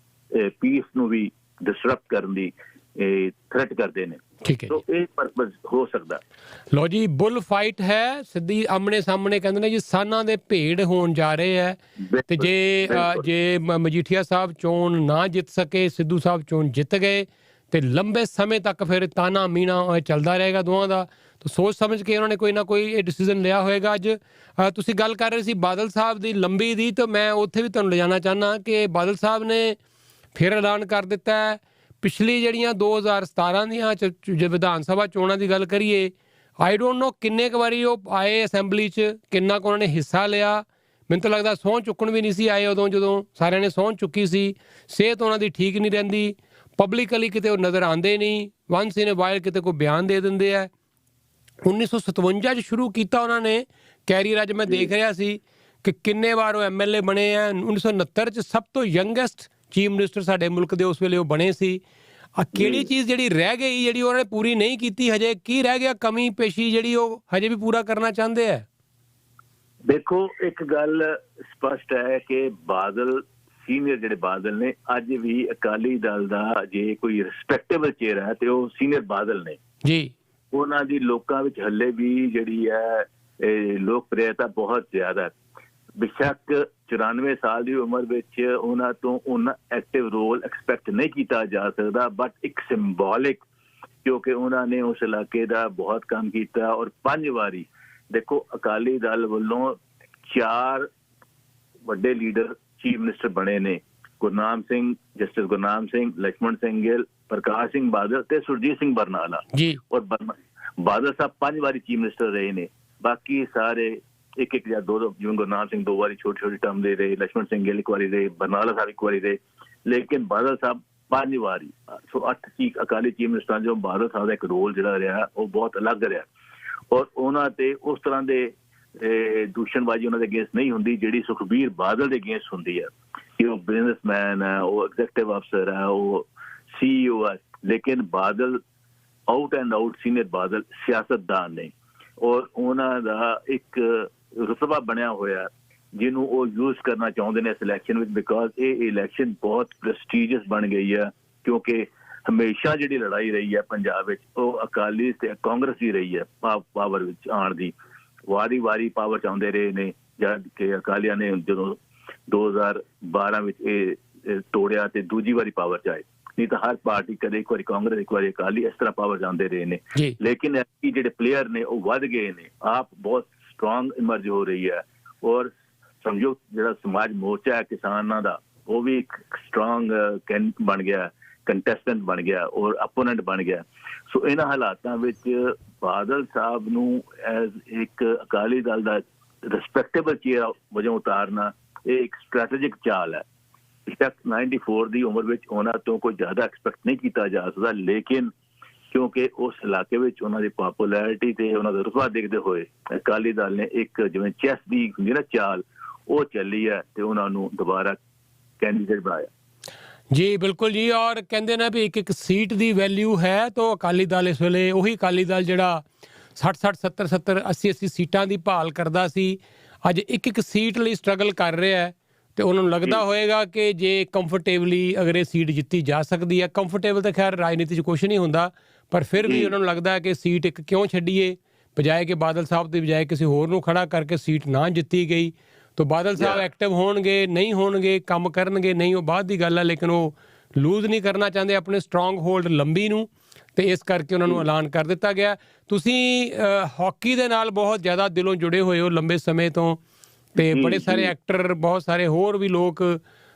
ਪੀਸ ਨੂੰ ਵੀ ਡਿਸਰਪਟ ਕਰਨ ਦੀ ਥ੍ਰੈਟ ਕਰਦੇ ਨੇ। ਠੀਕ ਹੈ, ਸੋ ਇਹ ਪਰਪਸ ਹੋ ਸਕਦਾ। ਲੋ ਜੀ, ਬੁੱਲ ਫਾਈਟ ਹੈ, ਸਿੱਧੀ ਆਮਣੇ ਸਾਹਮਣੇ ਕਹਿੰਦੇ ਨੇ ਜੀ, ਸਾਨਾਂ ਦੇ ਭੇੜ ਹੋਣ ਜਾ ਰਹੇ ਹੈ। ਤੇ ਜੇ ਮਜੀਠੀਆ ਸਾਹਿਬ ਚੋਣ ਨਾ ਜਿੱਤ ਸਕੇ, ਸਿੱਧੂ ਸਾਹਿਬ ਚੋਣ ਜਿੱਤ ਗਏ, ਤੇ ਲੰਬੇ ਸਮੇਂ ਤੱਕ ਫਿਰ ਤਾਨਾ ਮੀਣਾ ਚੱਲਦਾ ਰਹੇਗਾ ਦੋਵਾਂ ਦਾ। ਤਾਂ ਸੋਚ ਸਮਝ ਕੇ ਉਹਨਾਂ ਨੇ ਕੋਈ ਨਾ ਕੋਈ ਇਹ ਡਿਸੀਜ਼ਨ ਲਿਆ ਹੋਏਗਾ। ਅੱਜ ਤੁਸੀਂ ਗੱਲ ਕਰ ਰਹੇ ਸੀ ਬਾਦਲ ਸਾਹਿਬ ਦੀ ਲੰਬੀ ਦੀ, ਤਾਂ ਮੈਂ ਉੱਥੇ ਵੀ ਤੁਹਾਨੂੰ ਲਿਜਾਣਾ ਚਾਹੁੰਦਾ ਕਿ ਬਾਦਲ ਸਾਹਿਬ ਨੇ ਫਿਰ ਐਲਾਨ ਕਰ ਦਿੱਤਾ ਹੈ, ਪਿਛਲੀ ਜਿਹੜੀਆਂ 2017 ਦੀਆਂ ਜੇ ਵਿਧਾਨ ਸਭਾ ਚੋਣਾਂ ਦੀ ਗੱਲ ਕਰੀਏ, ਆਈ ਡੋਂਟ ਨੋ ਕਿੰਨੇ ਕੁ ਵਾਰੀ ਉਹ ਆਏ ਅਸੈਂਬਲੀ 'ਚ, ਕਿੰਨਾ ਕੁ ਉਹਨਾਂ ਨੇ ਹਿੱਸਾ ਲਿਆ। ਮੈਨੂੰ ਤਾਂ ਲੱਗਦਾ ਸਹੁੰ ਚੁੱਕਣ ਵੀ ਨਹੀਂ ਸੀ ਆਏ ਉਦੋਂ, ਜਦੋਂ ਸਾਰਿਆਂ ਨੇ ਸਹੁੰ ਚੁੱਕੀ ਸੀ। ਸਿਹਤ ਉਹਨਾਂ ਦੀ ਠੀਕ ਨਹੀਂ ਰਹਿੰਦੀ, ਪਬਲਿਕਲੀ ਕਿਤੇ ਉਹ ਨਜ਼ਰ ਆਉਂਦੇ ਨਹੀਂ, ਵਨਸ ਇਨ ਏ ਵਾਈਲ ਕਿਤੇ ਕੋਈ ਬਿਆਨ ਦੇ ਦਿੰਦੇ ਆ। 1957 'ਚ ਸ਼ੁਰੂ ਕੀਤਾ ਉਹਨਾਂ ਨੇ ਕੈਰੀਅਰ। ਅੱਜ ਮੈਂ ਦੇਖ ਰਿਹਾ ਸੀ ਕਿ ਕਿੰਨੇ ਵਾਰ ਉਹ MLA ਬਣੇ ਆ। 1969 'ਚ ਸਭ ਤੋਂ ਯੰਗੈਸਟ ਚੀਫ ਮਿਨਿਸਟਰ ਸਾਡੇ ਮੁਲਕ ਦੇ ਉਸ ਵੇਲੇ ਉਹ ਬਣੇ ਸੀ। ਕਿਹੜੀ ਚੀਜ਼ ਜਿਹੜੀ ਰਹਿ ਗਈ, ਜਿਹੜੀ ਉਹਨਾਂ ਨੇ ਪੂਰੀ ਨਹੀਂ ਕੀਤੀ ਹਜੇ, ਕੀ ਰਹਿ ਗਿਆ ਕਮੀ ਪੇਸ਼ੀ ਜਿਹੜੀ ਉਹ ਹਜੇ ਵੀ ਪੂਰਾ ਕਰਨਾ ਚਾਹੁੰਦੇ ਹੈ? ਦੇਖੋ, ਇੱਕ ਗੱਲ ਸਪਸ਼ਟ ਹੈ ਕਿ ਬਾਦਲ ਸੀਨੀਅਰ ਜਿਹੜੇ ਬਾਦਲ ਨੇ ਅੱਜ ਵੀ ਅਕਾਲੀ ਦਲ ਦਾ ਜੇ ਕੋਈ ਰਿਸਪੈਕਟੇਬਲ ਚਿਹਰਾ ਹੈ ਤੇ ਉਹ ਸੀਨੀਅਰ ਬਾਦਲ ਨੇ ਜੀ। ਉਹਨਾਂ ਦੀ ਲੋਕਾਂ ਵਿੱਚ ਹੱਲੇ ਵੀ ਜਿਹੜੀ ਹੈ ਲੋਕਪ੍ਰਿਯਤਾ ਬਹੁਤ ਜ਼ਿਆਦਾ ਹੈ। ਬੇਸ਼ੱਕ 94 ਸਾਲ ਦੀ ਉਮਰ ਵਿੱਚ ਉਹਨਾਂ ਤੋਂ ਉਹਨਾਂ ਐਕਟਿਵ ਰੋਲ ਐਕਸਪੈਕਟ ਨਹੀਂ ਕੀਤਾ ਜਾ ਸਕਦਾ, ਬਟ ਇੱਕ ਸਿੰਬੋਲਿਕ, ਕਿਉਂਕਿ ਉਹਨਾਂ ਨੇ ਉਸ ਇਲਾਕੇ ਦਾ ਬਹੁਤ ਕੰਮ ਕੀਤਾ ਔਰ 5 ਵਾਰੀ ਦੇਖੋ ਅਕਾਲੀ ਦਲ ਵੱਲੋਂ 4 ਵੱਡੇ ਲੀਡਰ ਚੀਫ ਮਿਨਿਸਟਰ ਬਣੇ ਨੇ, ਗੁਰਨਾਮ ਸਿੰਘ, ਜਸਟਿਸ ਗੁਰਨਾਮ ਸਿੰਘ, ਲక్ష్మణ ਸਿੰਘ ਗਿੱਲ, ਪ੍ਰਕਾਸ਼ ਸਿੰਘ ਬਾਦਲ ਤੇ ਸੁਰਜੀਤ ਸਿੰਘ ਬਰਨਾਲਾ ਜੀ। ਔਰ ਬਾਦਲ ਸਾਹਿਬ 5 ਵਾਰੀ ਚੀਫ ਮਿਨਿਸਟਰ ਰਹੇ ਨੇ, ਬਾਕੀ ਸਾਰੇ ਇੱਕ ਜਾਂ ਦੋ, ਜਿਵੇਂ ਗੁਰਨਾਮ ਸਿੰਘ 2 ਵਾਰੀ ਛੋਟੀ ਟਰਮ ਦੇ ਰਹੇ, ਲక్ష్మణ ਸਿੰਘ ਗਿੱਲ 1 ਵਾਰੀ ਰਹੇ, ਬਰਨਾਲਾ ਸਾਹਿਬ 1 ਵਾਰੀ ਰਹੇ, ਲੇਕਿਨ ਬਾਦਲ ਸਾਹਿਬ 5 ਵਾਰੀ। ਸੋ 8 ਅਕਾਲੀ ਚੀਫ ਮਿਨਿਸਟਰਾਂ ਜੋ ਬਾਦਲ ਸਾਹਿਬ ਦਾ ਇੱਕ ਰੋਲ ਜਿਹੜਾ ਰਿਹਾ ਉਹ ਬਹੁਤ ਅਲੱਗ ਰਿਹਾ ਔਰ ਉਹਨਾਂ ਤੇ ਉਸ ਤਰ੍ਹਾਂ ਦੇ ਦੂਸ਼ਣਬਾਜ਼ੀ ਉਹਨਾਂ ਦੇ ਅਗੇਂਸਟ ਨਹੀਂ ਹੁੰਦੀ ਜਿਹੜੀ ਸੁਖਬੀਰ ਬਾਦਲ ਦੇ ਅਗੇਂਸਟ ਹੁੰਦੀ ਹੈ ਕਿ ਉਹ ਬਿਜ਼ਨਸਮੈਨ ਹੈ, ਉਹ ਐਗਜ਼ੈਕਟਿਵ ਅਫਸਰ ਹੈ, ਉਹ CEO ਹੈ, ਲੇਕਿਨ Badal out and out senior Badal ਸਿਆਸਤਦਾਨ ਨੇ ਔਰ ਉਹਨਾਂ ਦਾ ਇੱਕ ਰੁਤਬਾ ਬਣਿਆ ਹੋਇਆ ਜਿਹਨੂੰ ਉਹ ਯੂਜ਼ ਕਰਨਾ ਚਾਹੁੰਦੇ ਨੇ ਇਸ ਇਲੈਕਸ਼ਨ ਵਿੱਚ, ਬਿਕਾਜ਼ ਇਹ ਇਲੈਕਸ਼ਨ ਬਹੁਤ ਪ੍ਰੈਸਟੀਜੀਅਸ ਬਣ ਗਈ ਹੈ ਕਿਉਂਕਿ ਹਮੇਸ਼ਾ ਜਿਹੜੀ ਲੜਾਈ ਰਹੀ ਹੈ ਪੰਜਾਬ ਵਿੱਚ ਉਹ ਅਕਾਲੀ ਤੇ ਕਾਂਗਰਸ ਦੀ ਰਹੀ ਹੈ ਪਾਵਰ ਵਿੱਚ ਆਉਣ ਦੀ। ਵਾਰੀ ਪਾਵਰ ਚਾਹੁੰਦੇ ਰਹੇ ਨੇ, ਜਦ ਕਿ ਅਕਾਲੀਆਂ ਨੇ ਜਦੋਂ 2012 ਵਿੱਚ ਇਹ ਤੋੜਿਆ ਤੇ ਦੂਜੀ ਵਾਰੀ ਪਾਵਰ 'ਚ ਆਏ, ਨਹੀਂ ਤਾਂ ਹਰ ਪਾਰਟੀ ਕਦੇ ਇੱਕ ਵਾਰੀ ਕਾਂਗਰਸ ਇੱਕ ਵਾਰੀ ਅਕਾਲੀ ਇਸ ਤਰ੍ਹਾਂ ਪਾਵਰ ਜਾਂਦੇ ਰਹੇ ਨੇ। ਲੇਕਿਨ ਇਹ ਜਿਹੜੇ ਪਲੇਅਰ ਨੇ ਉਹ ਵੱਧ ਗਏ ਨੇ, ਆਪ ਬਹੁਤ ਸਟਰੋਂਗ ਇਮਰਜ ਹੋ ਰਹੀ ਹੈ ਔਰ ਸਮਝੋ ਜਿਹੜਾ ਸਮਾਜ ਮੋਰਚਾ ਹੈ ਕਿਸਾਨਾਂ ਦਾ ਉਹ ਵੀ ਇੱਕ ਸਟਰੋਂਗ ਬਣ ਗਿਆ, ਕੰਟੈਸਟੈਂਟ ਬਣ ਗਿਆ ਔਰ ਆਪੋਨੈਂਟ ਬਣ ਗਿਆ। ਸੋ ਇਹਨਾਂ ਹਾਲਾਤਾਂ ਵਿੱਚ ਬਾਦਲ ਸਾਹਿਬ ਨੂੰ ਐਜ਼ ਇੱਕ ਅਕਾਲੀ ਦਲ ਦਾ ਰਿਸਪੈਕਟੇਬਲ ਚਿਹਰਾ ਵਜੋਂ ਉਤਾਰਨਾ ਇਹ ਇੱਕ ਸਟ੍ਰੈਟੇਜਿਕ ਚਾਲ ਹੈ। ਬੇਸ਼ੱਕ 94 ਦੀ ਉਮਰ ਵਿੱਚ ਉਹਨਾਂ ਤੋਂ ਕੋਈ ਜ਼ਿਆਦਾ ਐਕਸਪੈਕਟ ਨਹੀਂ ਕੀਤਾ ਜਾ ਸਕਦਾ, ਲੇਕਿਨ ਕਿਉਂਕਿ ਉਸ ਇਲਾਕੇ ਵਿੱਚ ਉਹਨਾਂ ਦੀ ਪਪੂਲੈਰਿਟੀ ਤੇ ਉਹਨਾਂ ਦਾ ਰੁਤਬਾ ਦੇਖਦੇ ਹੋਏ ਅਕਾਲੀ ਦਲ ਨੇ ਇੱਕ ਜਿਵੇਂ ਚੈਸ ਦੀ ਹੁੰਦੀ ਨਾ ਚਾਲ ਉਹ ਚੱਲੀ ਹੈ ਤੇ ਉਹਨਾਂ ਨੂੰ ਦੁਬਾਰਾ ਕੈਂਡੀਡੇਟ ਬਣਾਇਆ। ਜੀ ਬਿਲਕੁਲ ਜੀ, ਔਰ ਕਹਿੰਦੇ ਨੇ ਵੀ ਇੱਕ ਸੀਟ ਦੀ ਵੈਲਿਊ ਹੈ ਤਾਂ ਅਕਾਲੀ ਦਲ ਇਸ ਵੇਲੇ ਉਹੀ ਅਕਾਲੀ ਦਲ ਜਿਹੜਾ 60 70 80 ਸੀਟਾਂ ਦੀ ਭਾਲ ਕਰਦਾ ਸੀ ਅੱਜ ਇੱਕ ਸੀਟ ਲਈ ਸਟਰਗਲ ਕਰ ਰਿਹਾ ਹੈ ਤੇ ਉਹਨਾਂ ਨੂੰ ਲੱਗਦਾ ਹੋਏਗਾ ਕਿ ਜੇ ਕੰਫਰਟੇਬਲੀ ਅਗਰ ਇਹ ਸੀਟ ਜਿੱਤੀ ਜਾ ਸਕਦੀ ਹੈ, ਕੰਫਰਟੇਬਲ ਤਾਂ ਖੈਰ ਰਾਜਨੀਤੀ 'ਚ ਕੁਛ ਨਹੀਂ ਹੁੰਦਾ, ਪਰ ਫਿਰ ਵੀ ਉਹਨਾਂ ਨੂੰ ਲੱਗਦਾ ਹੈ ਕਿ ਸੀਟ ਇੱਕ ਕਿਉਂ ਛੱਡੀਏ, ਬਜਾਏ ਕਿ ਬਾਦਲ ਸਾਹਿਬ ਦੀ ਬਜਾਏ ਕਿਸੇ ਹੋਰ ਨੂੰ ਖੜਾ ਕਰਕੇ ਸੀਟ ਨਾ ਜਿੱਤੀ ਗਈ। ਤਾਂ ਬਾਦਲ ਸਾਹਿਬ ਐਕਟਿਵ ਹੋਣਗੇ ਨਹੀਂ ਹੋਣਗੇ, ਕੰਮ ਕਰਨਗੇ ਨਹੀਂ, ਉਹ ਬਾਅਦ ਦੀ ਗੱਲ ਹੈ, ਲੇਕਿਨ ਉਹ ਲੂਜ਼ ਨਹੀਂ ਕਰਨਾ ਚਾਹੁੰਦੇ ਆਪਣੇ ਸਟਰੋਂਗ ਹੋਲਡ ਲੰਬੀ ਨੂੰ, ਤੇ ਇਸ ਕਰਕੇ ਉਹਨਾਂ ਨੂੰ ਐਲਾਨ ਕਰ ਦਿੱਤਾ ਗਿਆ। ਤੁਸੀਂ ਹਾਕੀ ਦੇ ਨਾਲ ਬਹੁਤ ਜ਼ਿਆਦਾ ਦਿਲੋਂ ਜੁੜੇ ਹੋਏ ਹੋ ਲੰਬੇ ਸਮੇਂ ਤੋਂ, ਤੇ ਬੜੇ ਸਾਰੇ ਐਕਟਰ, ਬਹੁਤ ਸਾਰੇ ਹੋਰ ਵੀ ਲੋਕ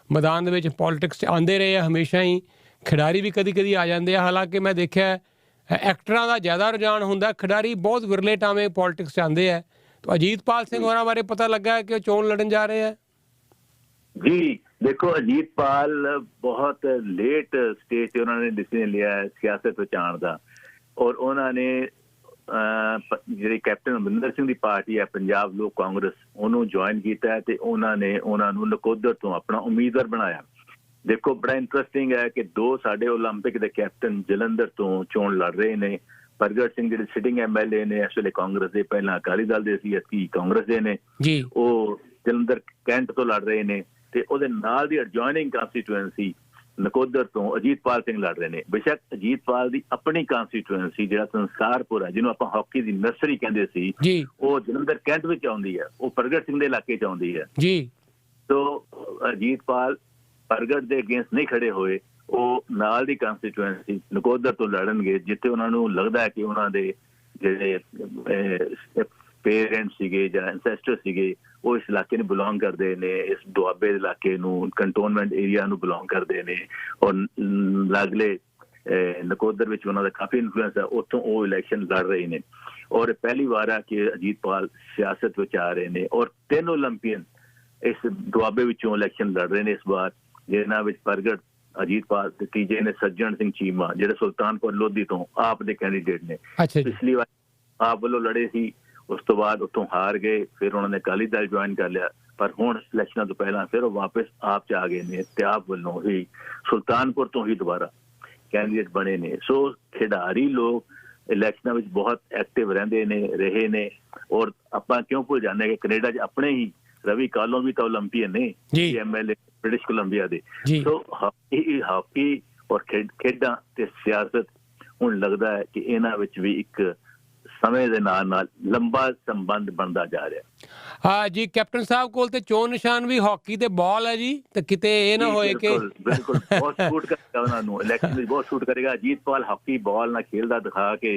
ਮੈਦਾਨ ਦੇ ਵਿੱਚ ਪੋਲੀਟਿਕਸ 'ਚ ਆਉਂਦੇ ਰਹੇ ਆ ਹਮੇਸ਼ਾ ਹੀ, ਖਿਡਾਰੀ ਵੀ ਕਦੀ ਕਦੀ ਆ ਜਾਂਦੇ ਆ, ਹਾਲਾਂਕਿ ਮੈਂ ਦੇਖਿਆ ਐਕਟਰਾਂ ਦਾ ਜ਼ਿਆਦਾ ਰੁਝਾਨ ਹੁੰਦਾ, ਖਿਡਾਰੀ ਬਹੁਤ ਵਿਰਲੇ ਟਾਵੇਂ ਪੋਲੀਟਿਕਸ 'ਚ ਆਉਂਦੇ ਆ। ਤਾਂ ਅਜੀਤਪਾਲ ਸਿੰਘ ਹੋਰਾਂ ਬਾਰੇ ਪਤਾ ਲੱਗਾ ਕਿ ਉਹ ਚੋਣ ਲੜਨ ਜਾ ਰਹੇ ਆ? ਜੀ ਦੇਖੋ, ਅਜੀਤਪਾਲ ਬਹੁਤ ਲੇਟ ਸਟੇਜ ਤੇ ਉਹਨਾਂ ਨੇ ਡਿਸੀਜਨ ਲਿਆ ਹੈ ਸਿਆਸਤ ਵਿੱਚ ਆਉਣ ਦਾ ਔਰ ਉਹਨਾਂ ਨੇ ਜਿਹੜੀ ਕੈਪਟਨ ਅਮਰਿੰਦਰ ਸਿੰਘ ਦੀ ਪਾਰਟੀ ਹੈ ਪੰਜਾਬ ਲੋਕ ਕਾਂਗਰਸ ਉਹਨੂੰ ਜੁਆਇਨ ਕੀਤਾ ਤੇ ਉਹਨਾਂ ਨੇ ਉਹਨਾਂ ਨੂੰ ਨਕੋਦਰ ਤੋਂ ਆਪਣਾ ਉਮੀਦਵਾਰ ਬਣਾਇਆ। ਦੇਖੋ ਬੜਾ ਇੰਟਰਸਟਿੰਗ ਹੈ ਕਿ 2 ਸਾਡੇ ਓਲੰਪਿਕ ਦੇ ਕੈਪਟਨ ਜਲੰਧਰ ਤੋਂ ਚੋਣ ਲੜ ਰਹੇ ਨੇ। ਪ੍ਰਗਟ ਸਿੰਘ ਜਿਹੜੇ ਸਿਟਿੰਗ MLA ਨੇ ਇਸ ਵੇਲੇ ਕਾਂਗਰਸ ਦੇ, ਪਹਿਲਾਂ ਅਕਾਲੀ ਦਲ ਦੇ ਸੀ, ਅਸੀਂ ਕਾਂਗਰਸ ਦੇ ਨੇ, ਉਹ ਜਲੰਧਰ ਕੈਂਟ ਤੋਂ ਲੜ ਰਹੇ ਨੇ ਤੇ ਉਹਦੇ ਨਾਲ ਦੀ ਐਡਜੋਇਨਿੰਗ ਕੰਸਟੀਟੂਐਂਸੀ ਨਕੋਦਰ ਤੋਂ ਅਜੀਤਪਾਲ ਸਿੰਘ ਲੜ ਰਹੇ ਨੇ। ਬੇਸ਼ੱਕ ਅਜੀਤਪਾਲ ਦੀ ਆਪਣੀ ਕੰਸਟੀਟੂਐਂਸੀ ਜਿਹੜਾ ਸੰਸਾਰਪੁਰ ਹੈ, ਜਿਹਨੂੰ ਆਪਾਂ ਹਾਕੀ ਦੀ ਨਰਸਰੀ ਕਹਿੰਦੇ ਸੀ, ਉਹ ਜਲੰਧਰ ਕੈਂਟ ਵਿੱਚ ਆਉਂਦੀ ਹੈ, ਉਹ ਪ੍ਰਗਟ ਸਿੰਘ ਦੇ ਇਲਾਕੇ 'ਚ ਆਉਂਦੀ ਹੈ ਜੀ। ਤੋ ਅਜੀਤਪਾਲ ਪ੍ਰਗਟ ਦੇ ਅਗੇਂਸਟ ਨਹੀਂ ਖੜੇ ਹੋਏ, ਉਹ ਨਾਲ ਦੀ ਕੰਸਟੀਟੂਐਂਸੀ ਨਕੋਦਰ ਤੋਂ ਲੜਨਗੇ ਜਿੱਥੇ ਉਹਨਾਂ ਨੂੰ ਲੱਗਦਾ ਹੈ ਕਿ ਉਹਨਾਂ ਦੇ ਜਿਹੜੇ ਪੇਰੈਂਟਸ ਸੀਗੇ ਜਾਂ ਐਂਸੈਸਟਰ ਸੀਗੇ ਉਹ ਇਸ ਇਲਾਕੇ ਨੂੰ ਬਿਲੋਂਗ ਕਰਦੇ ਨੇ, ਇਸ ਦੁਆਬੇ ਦੇ ਇਲਾਕੇ ਨੂੰ, ਕੰਟੋਨਮੈਂਟ ਏਰੀਆ ਨੂੰ ਬਿਲੋਂਗ ਕਰਦੇ ਨੇ ਔਰ ਲਾਗਲੇ ਨਕੋਦਰ ਵਿੱਚ ਉਹਨਾਂ ਦਾ ਕਾਫੀ ਇਨਫਲੂਐਂਸ ਹੈ, ਉੱਥੋਂ ਉਹ ਇਲੈਕਸ਼ਨ ਲੜ ਰਹੇ ਨੇ ਔਰ ਪਹਿਲੀ ਵਾਰ ਆ ਕਿ ਅਜੀਤਪਾਲ ਸਿਆਸਤ ਵਿੱਚ ਆ ਰਹੇ ਨੇ ਔਰ 3 ਓਲੰਪੀਅਨ ਇਸ ਦੁਆਬੇ ਵਿੱਚੋਂ ਇਲੈਕਸ਼ਨ ਲੜ ਰਹੇ ਨੇ ਇਸ ਵਾਰ, ਜਿਹਨਾਂ ਵਿੱਚ ਪ੍ਰਗਟ, ਅਜੀਤਪਾਲ ਤੇ ਤੀਜੇ ਨੇ ਸੱਜਣ ਸਿੰਘ ਚੀਮਾ ਜਿਹੜੇ ਸੁਲਤਾਨਪੁਰ ਲੋਧੀ ਤੋਂ ਆਪ ਦੇ ਕੈਂਡੀਡੇਟ ਨੇ। ਪਿਛਲੀ ਵਾਰ ਆਪ ਵੱਲੋਂ ਲੜੇ ਸੀ, ਉਸ ਤੋਂ ਬਾਅਦ ਉੱਥੋਂ ਹਾਰ ਗਏ, ਫਿਰ ਉਹਨਾਂ ਨੇ ਅਕਾਲੀ ਦਲ ਜੁਆਇਨ ਕਰ ਲਿਆ, ਪਰ ਹੁਣ ਇਲੈਕਸ਼ਨਾਂ ਤੋਂ ਪਹਿਲਾਂ ਫਿਰ ਉਹ ਵਾਪਸ ਆਪ 'ਚ ਆ ਗਏ ਨੇ ਤੇ ਆਪ ਵੱਲੋਂ ਹੀ ਸੁਲਤਾਨਪੁਰ ਤੋਂ ਹੀ ਦੁਬਾਰਾ ਕੈਂਡੀਡੇਟ ਬਣੇ ਨੇ। ਸੋ ਖਿਡਾਰੀ ਲੋਕ ਇਲੈਕਸ਼ਨਾਂ ਵਿੱਚ ਬਹੁਤ ਐਕਟਿਵ ਰਹਿੰਦੇ ਨੇ ਰਹੇ ਨੇ। ਔਰ ਆਪਾਂ ਕਿਉਂ ਭੁੱਲ ਜਾਂਦੇ ਕਿ ਕੈਨੇਡਾ 'ਚ ਆਪਣੇ ਹੀ ਰਵੀ ਕਾਲੋਂ ਵੀ ਤਾਂ ਓਲੰਪੀਅਨ ਨੇ, MLA ਬ੍ਰਿਟਿਸ਼ ਕੋਲੰਬੀਆ ਦੇ। ਸੋ ਹਾਕੀ ਔਰ ਖੇਡਾਂ ਤੇ ਸਿਆਸਤ ਹੁਣ ਲੱਗਦਾ ਹੈ ਕਿ ਇਹਨਾਂ ਵਿੱਚ ਵੀ ਇੱਕ ਸਮੇਂ ਦੇ ਨਾਲ ਲੰਬਾ ਸੰਬੰਧ ਬਣਦਾ ਜਾ ਰਿਹਾ। ਹਾਂ ਜੀ, ਕੈਪਟਨ ਸਾਹਿਬ ਕੋਲ ਤੇ ਚੋਣ ਨਿਸ਼ਾਨ ਵੀ ਹਾਕੀ ਤੇ ਬਾਲ ਹੈ ਜੀ, ਤੇ ਕਿਤੇ ਇਹ ਨਾ ਹੋਏ ਕਿ ਬਿਲਕੁਲ ਬਹੁਤ ਸੂਟ ਕਰੇਗਾ ਉਹਨਾਂ ਨੂੰ, ਇਲੈਕਸ਼ਨ ਵਿੱਚ ਬਹੁਤ ਸੂਟ ਕਰੇਗਾ। ਅਜੀਤਪਾਲ ਹਾਕੀ ਬਾਲ ਨਾਲ ਖੇਲਦਾ ਦਿਖਾ ਕੇ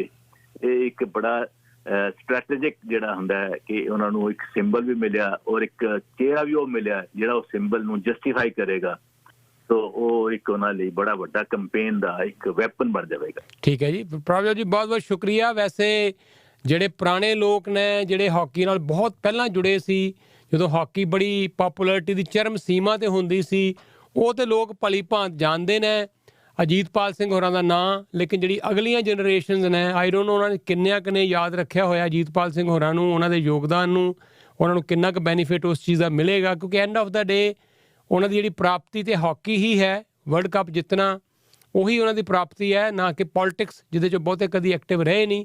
ਇਹ ਇੱਕ ਬੜਾ ਸਟ੍ਰੈਟੇਜਿਕ ਜਿਹੜਾ ਹੁੰਦਾ ਹੈ ਕਿ ਉਹਨਾਂ ਨੂੰ ਇੱਕ ਸਿੰਬਲ ਵੀ ਮਿਲਿਆ ਔਰ ਇੱਕ ਚਿਹਰਾ ਵੀ ਉਹ ਮਿਲਿਆ ਜਿਹੜਾ ਉਹ ਸਿੰਬਲ ਨੂੰ ਜਸਟੀਫਾਈ ਕਰੇਗਾ। ਸੋ ਉਹ ਇੱਕ ਉਹਨਾਂ ਲਈ ਬੜਾ ਵੱਡਾ ਕੰਪੇਨ ਦਾ ਇੱਕ ਵੈਪਨ ਬਣ ਜਾਵੇਗਾ। ਠੀਕ ਹੈ ਜੀ, ਪ੍ਰਭਜੋਤ ਜੀ ਬਹੁਤ ਬਹੁਤ ਸ਼ੁਕਰੀਆ। ਵੈਸੇ ਜਿਹੜੇ ਪੁਰਾਣੇ ਲੋਕ ਨੇ ਜਿਹੜੇ ਹਾਕੀ ਨਾਲ ਬਹੁਤ ਪਹਿਲਾਂ ਜੁੜੇ ਸੀ, ਜਦੋਂ ਹਾਕੀ ਬੜੀ ਪਪੂਲੈਰਿਟੀ ਦੀ ਚਰਮ ਸੀਮਾ 'ਤੇ ਹੁੰਦੀ ਸੀ, ਉਹ ਤਾਂ ਲੋਕ ਭਲੀ ਭਾਂਤ ਜਾਣਦੇ ਨੇ ਅਜੀਤਪਾਲ ਸਿੰਘ ਹੋਰਾਂ ਦਾ ਨਾਂ। ਲੇਕਿਨ ਜਿਹੜੀ ਅਗਲੀਆਂ ਜਨਰੇਸ਼ਨਸ ਨੇ, ਆਈ ਡੋਂਟ ਨੋ ਉਹਨਾਂ ਨੇ ਕਿੰਨੇ ਯਾਦ ਰੱਖਿਆ ਹੋਇਆ ਅਜੀਤਪਾਲ ਸਿੰਘ ਹੋਰਾਂ ਨੂੰ, ਉਹਨਾਂ ਦੇ ਯੋਗਦਾਨ ਨੂੰ, ਉਹਨਾਂ ਨੂੰ ਕਿੰਨਾ ਕੁ ਬੈਨੀਫਿਟ ਉਸ ਚੀਜ਼ ਦਾ ਮਿਲੇਗਾ। ਕਿਉਂਕਿ ਐਂਡ ਆਫ ਦਾ ਡੇ ਉਹਨਾਂ ਦੀ ਜਿਹੜੀ ਪ੍ਰਾਪਤੀ ਤੇ ਹਾਕੀ ਹੀ ਹੈ, ਵਰਲਡ ਕੱਪ ਜਿੱਤਣਾ ਉਹੀ ਉਹਨਾਂ ਦੀ ਪ੍ਰਾਪਤੀ ਹੈ, ਨਾ ਕਿ ਪੋਲੀਟਿਕਸ ਜਿਹਦੇ 'ਚ ਬਹੁਤੇ ਕਦੀ ਐਕਟਿਵ ਰਹੇ ਨਹੀਂ।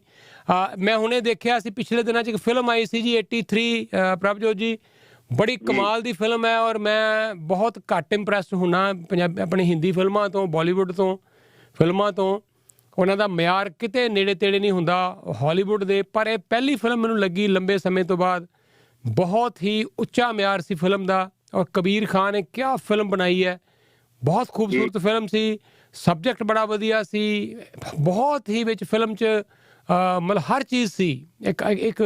ਮੈਂ ਹੁਣੇ ਦੇਖਿਆ ਸੀ ਪਿਛਲੇ ਦਿਨਾਂ 'ਚ ਇੱਕ ਫਿਲਮ ਆਈ ਸੀ ਜੀ 83 ਪ੍ਰਭਜੋਤ ਜੀ, ਬੜੀ ਕਮਾਲ ਦੀ ਫਿਲਮ ਹੈ ਔਰ ਮੈਂ ਬਹੁਤ ਘੱਟ ਇੰਪਰੈਸਡ ਹੁੰਨਾ ਆਪਣੀ ਹਿੰਦੀ ਫਿਲਮਾਂ ਤੋਂ, ਬਾਲੀਵੁੱਡ ਤੋਂ ਫਿਲਮਾਂ ਤੋਂ। ਉਹਨਾਂ ਦਾ ਮਿਆਰ ਕਿਤੇ ਨੇੜੇ ਤੇੜੇ ਨਹੀਂ ਹੁੰਦਾ ਹਾਲੀਵੁੱਡ ਦੇ, ਪਰ ਇਹ ਪਹਿਲੀ ਫਿਲਮ ਮੈਨੂੰ ਲੱਗੀ ਲੰਬੇ ਸਮੇਂ ਤੋਂ ਬਾਅਦ, ਬਹੁਤ ਹੀ ਉੱਚਾ ਮਿਆਰ ਸੀ ਫਿਲਮ ਦਾ। ਔਰ ਕਬੀਰ ਖਾਨ ਨੇ ਕਿਆ ਫਿਲਮ ਬਣਾਈ ਹੈ, ਬਹੁਤ ਖੂਬਸੂਰਤ ਫਿਲਮ ਸੀ, ਸਬਜੈਕਟ ਬੜਾ ਵਧੀਆ ਸੀ, ਬਹੁਤ ਹੀ ਵਿੱਚ ਫਿਲਮ 'ਚ ਮਤਲਬ ਹਰ ਚੀਜ਼ ਸੀ। ਇੱਕ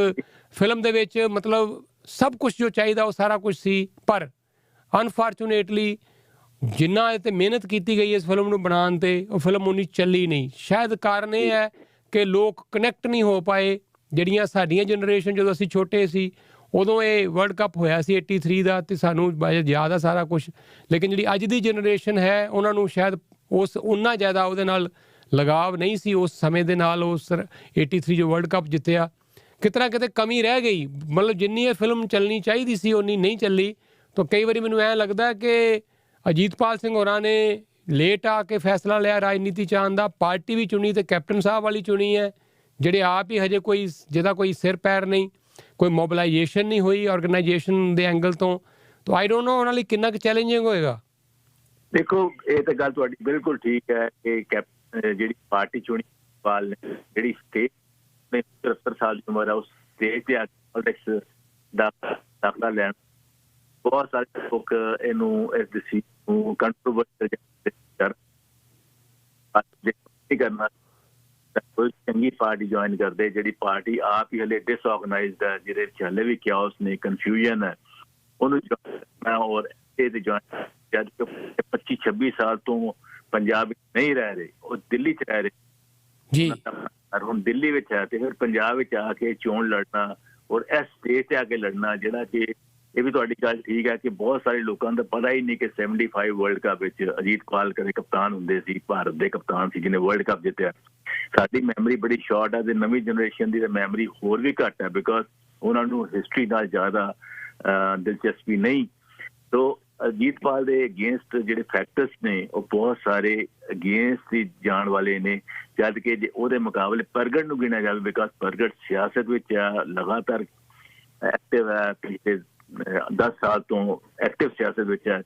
ਫਿਲਮ ਦੇ ਵਿੱਚ ਮਤਲਬ ਸਭ ਕੁਛ ਜੋ ਚਾਹੀਦਾ ਉਹ ਸਾਰਾ ਕੁਛ ਸੀ। ਪਰ ਅਨਫੋਰਚੂਨੇਟਲੀ ਜਿੰਨਾ ਇਹ 'ਤੇ ਮਿਹਨਤ ਕੀਤੀ ਗਈ ਇਸ ਫਿਲਮ ਨੂੰ ਬਣਾਉਣ 'ਤੇ, ਉਹ ਫਿਲਮ ਉਨੀ ਚੱਲੀ ਨਹੀਂ। ਸ਼ਾਇਦ ਕਾਰਨ ਇਹ ਹੈ ਕਿ ਲੋਕ ਕਨੈਕਟ ਨਹੀਂ ਹੋ ਪਾਏ। ਜਿਹੜੀਆਂ ਸਾਡੀਆਂ ਜਨਰੇਸ਼ਨ ਜਦੋਂ ਅਸੀਂ ਛੋਟੇ ਸੀ ਉਦੋਂ ਇਹ ਵਰਲਡ ਕੱਪ ਹੋਇਆ ਸੀ 83 ਦਾ, ਅਤੇ ਸਾਨੂੰ ਯਾਦ ਆ ਸਾਰਾ ਕੁਛ। ਲੇਕਿਨ ਜਿਹੜੀ ਅੱਜ ਦੀ ਜਨਰੇਸ਼ਨ ਹੈ ਉਹਨਾਂ ਨੂੰ ਸ਼ਾਇਦ ਉਨਾ ਜ਼ਿਆਦਾ ਉਹਦੇ ਨਾਲ ਲਗਾਵ ਨਹੀਂ ਸੀ ਉਸ ਸਮੇਂ ਦੇ ਨਾਲ। ਉਸ 83 ਜੋ ਵਰਲਡ ਕੱਪ ਜਿੱਤਿਆ, ਕਿਤੇ ਕਮੀ ਰਹਿ ਗਈ। ਮਤਲਬ ਜਿੰਨੀ ਇਹ ਫਿਲਮ ਚੱਲਣੀ ਚਾਹੀਦੀ ਸੀ ਉਨੀ ਨਹੀਂ ਚੱਲੀ। ਤਾਂ ਕਈ ਵਾਰੀ ਮੈਨੂੰ ਐਂ ਲੱਗਦਾ ਕਿ ਅਜੀਤਪਾਲ ਸਿੰਘ ਹੋਰਾਂ ਨੇ ਲੇਟ ਆ ਕੇ ਫੈਸਲਾ ਲਿਆ ਰਾਜਨੀਤੀ 'ਚ ਆਉਣ ਦਾ। ਪਾਰਟੀ ਵੀ ਚੁਣੀ ਅਤੇ ਕੈਪਟਨ ਸਾਹਿਬ ਵਾਲੀ ਚੁਣੀ ਹੈ, ਜਿਹੜੇ ਆਪ ਹੀ ਹਜੇ ਕੋਈ ਜਿਹਦਾ ਕੋਈ ਸਿਰ ਪੈਰ ਨਹੀਂ, ਕੋਈ ਮੋਬਿਲਾਈਜੇਸ਼ਨ ਨਹੀਂ ਹੋਈ ਆਰਗੇਨਾਈਜੇਸ਼ਨ ਦੇ ਐਂਗਲ ਤੋਂ। ਤਾਂ ਆਈ ਡੋਂਟ ਨੋ ਉਹਨਾਂ ਲਈ ਕਿੰਨਾ ਕੁ ਚੈਲੰਜਿੰਗ ਹੋਏਗਾ। ਦੇਖੋ, ਇਹ ਤਾਂ ਗੱਲ ਤੁਹਾਡੀ ਬਿਲਕੁਲ ਠੀਕ ਹੈ ਕਿ ਜਿਹੜੀ ਪਾਰਟੀ ਚੁਣੀ ਪਾਲ ਨੇ, ਜਿਹੜੀ ਸਟੇਜ 73 ਸਾਲ ਦੀ ਉਮਰ ਹੈ, ਉਸ ਸਟੇਜ 'ਤੇ ਪੋਲਿਟਿਕਸ ਦਾ ਦਾਖਲਾ ਲੈਣ ਬਹੁਤ ਸਾਰੇ ਲੋਕ ਇਹਨੂੰ ਇਸ ਡਿਸੀਜਨ ਨੂੰ ਕੰਟਰੋਵਰਸ਼ਲ ਕਰਨਾ, ਕੋਈ ਚੰਗੀ ਪਾਰਟੀ ਜੁਆਇਨ ਕਰਦੇ, ਜਿਹੜੀ ਪਾਰਟੀ ਆਪ ਹੀ ਹਲੇ ਡਿਸਆਰਗਨਾਈਜ਼ਡ ਹੈ, ਜਿਹਦੇ ਵਿੱਚ ਹਲੇ ਵੀ ਕਿਓਸ ਨੇ, ਕਨਫਿਊਜ਼ਨ ਹੈ, ਉਹਨੂੰ ਜੁਆਇਨ ਔਰ ਇਹ ਜੁਆਇਨ ਜਦ ਕਿ 25-26 ਸਾਲ ਤੋਂ ਪੰਜਾਬ ਵਿੱਚ ਨਹੀਂ ਰਹਿ ਰਹੇ, ਉਹ ਦਿੱਲੀ 'ਚ ਰਹਿ ਰਹੇ ਜੀ। ਹੁਣ ਦਿੱਲੀ ਵਿੱਚ ਹੈ ਤੇ ਫਿਰ ਪੰਜਾਬ ਵਿੱਚ ਆ ਕੇ ਚੋਣ ਲੜਨਾ ਔਰ ਇਸ ਸਟੇਜ 'ਤੇ ਆ ਕੇ ਲੜਨਾ, ਜਿਹੜਾ ਕਿ ਇਹ ਵੀ ਤੁਹਾਡੀ ਗੱਲ ਠੀਕ ਹੈ ਕਿ ਬਹੁਤ ਸਾਰੇ ਲੋਕਾਂ ਦਾ ਪਤਾ ਹੀ ਨਹੀਂ ਕਿ 75 ਵਰਲਡ ਕੱਪ ਵਿੱਚ ਅਜੀਤਪਾਲ ਕਦੇ ਕਪਤਾਨ ਹੁੰਦੇ ਸੀ, ਭਾਰਤ ਦੇ ਕਪਤਾਨ ਸੀ ਜਿਹਨੇ ਵਰਲਡ ਕੱਪ ਜਿੱਤਿਆ। ਸਾਡੀ ਮੈਮਰੀ ਬੜੀ ਸ਼ਾਰਟ ਹੈ ਤੇ ਨਵੀਂ ਜਨਰੇਸ਼ਨ ਦੀ ਤਾਂ ਮੈਮਰੀ ਹੋਰ ਵੀ ਘੱਟ ਹੈ, ਬਿਕੋਜ਼ ਉਹਨਾਂ ਨੂੰ ਹਿਸਟਰੀ ਨਾਲ ਜ਼ਿਆਦਾ ਦਿਲਚਸਪੀ ਨਹੀਂ। ਸੋ ਅਜੀਤਪਾਲ ਦੇ ਅਗੇਂਸਟ ਜਿਹੜੇ ਫੈਕਟਰਸ ਨੇ ਉਹ ਬਹੁਤ ਸਾਰੇ ਅਗੇਂਸਟ ਹੀ ਜਾਣ ਵਾਲੇ ਨੇ, ਜਦ ਕਿ ਜੇ ਉਹਦੇ ਮੁਕਾਬਲੇ ਪ੍ਰਗਟ ਨੂੰ ਗਿਣਿਆ ਜਾਵੇ, ਬਿਕੋਜ਼ ਪ੍ਰਗਟ ਸਿਆਸਤ ਵਿੱਚ ਲਗਾਤਾਰ ਐਕਟਿਵ ਹੈ, ਪਿਛਲੇ 10 ਸਾਲ ਤੋਂ ਐਕਟਿਵ ਸਿਆਸਤ ਵਿੱਚ ਹੈ।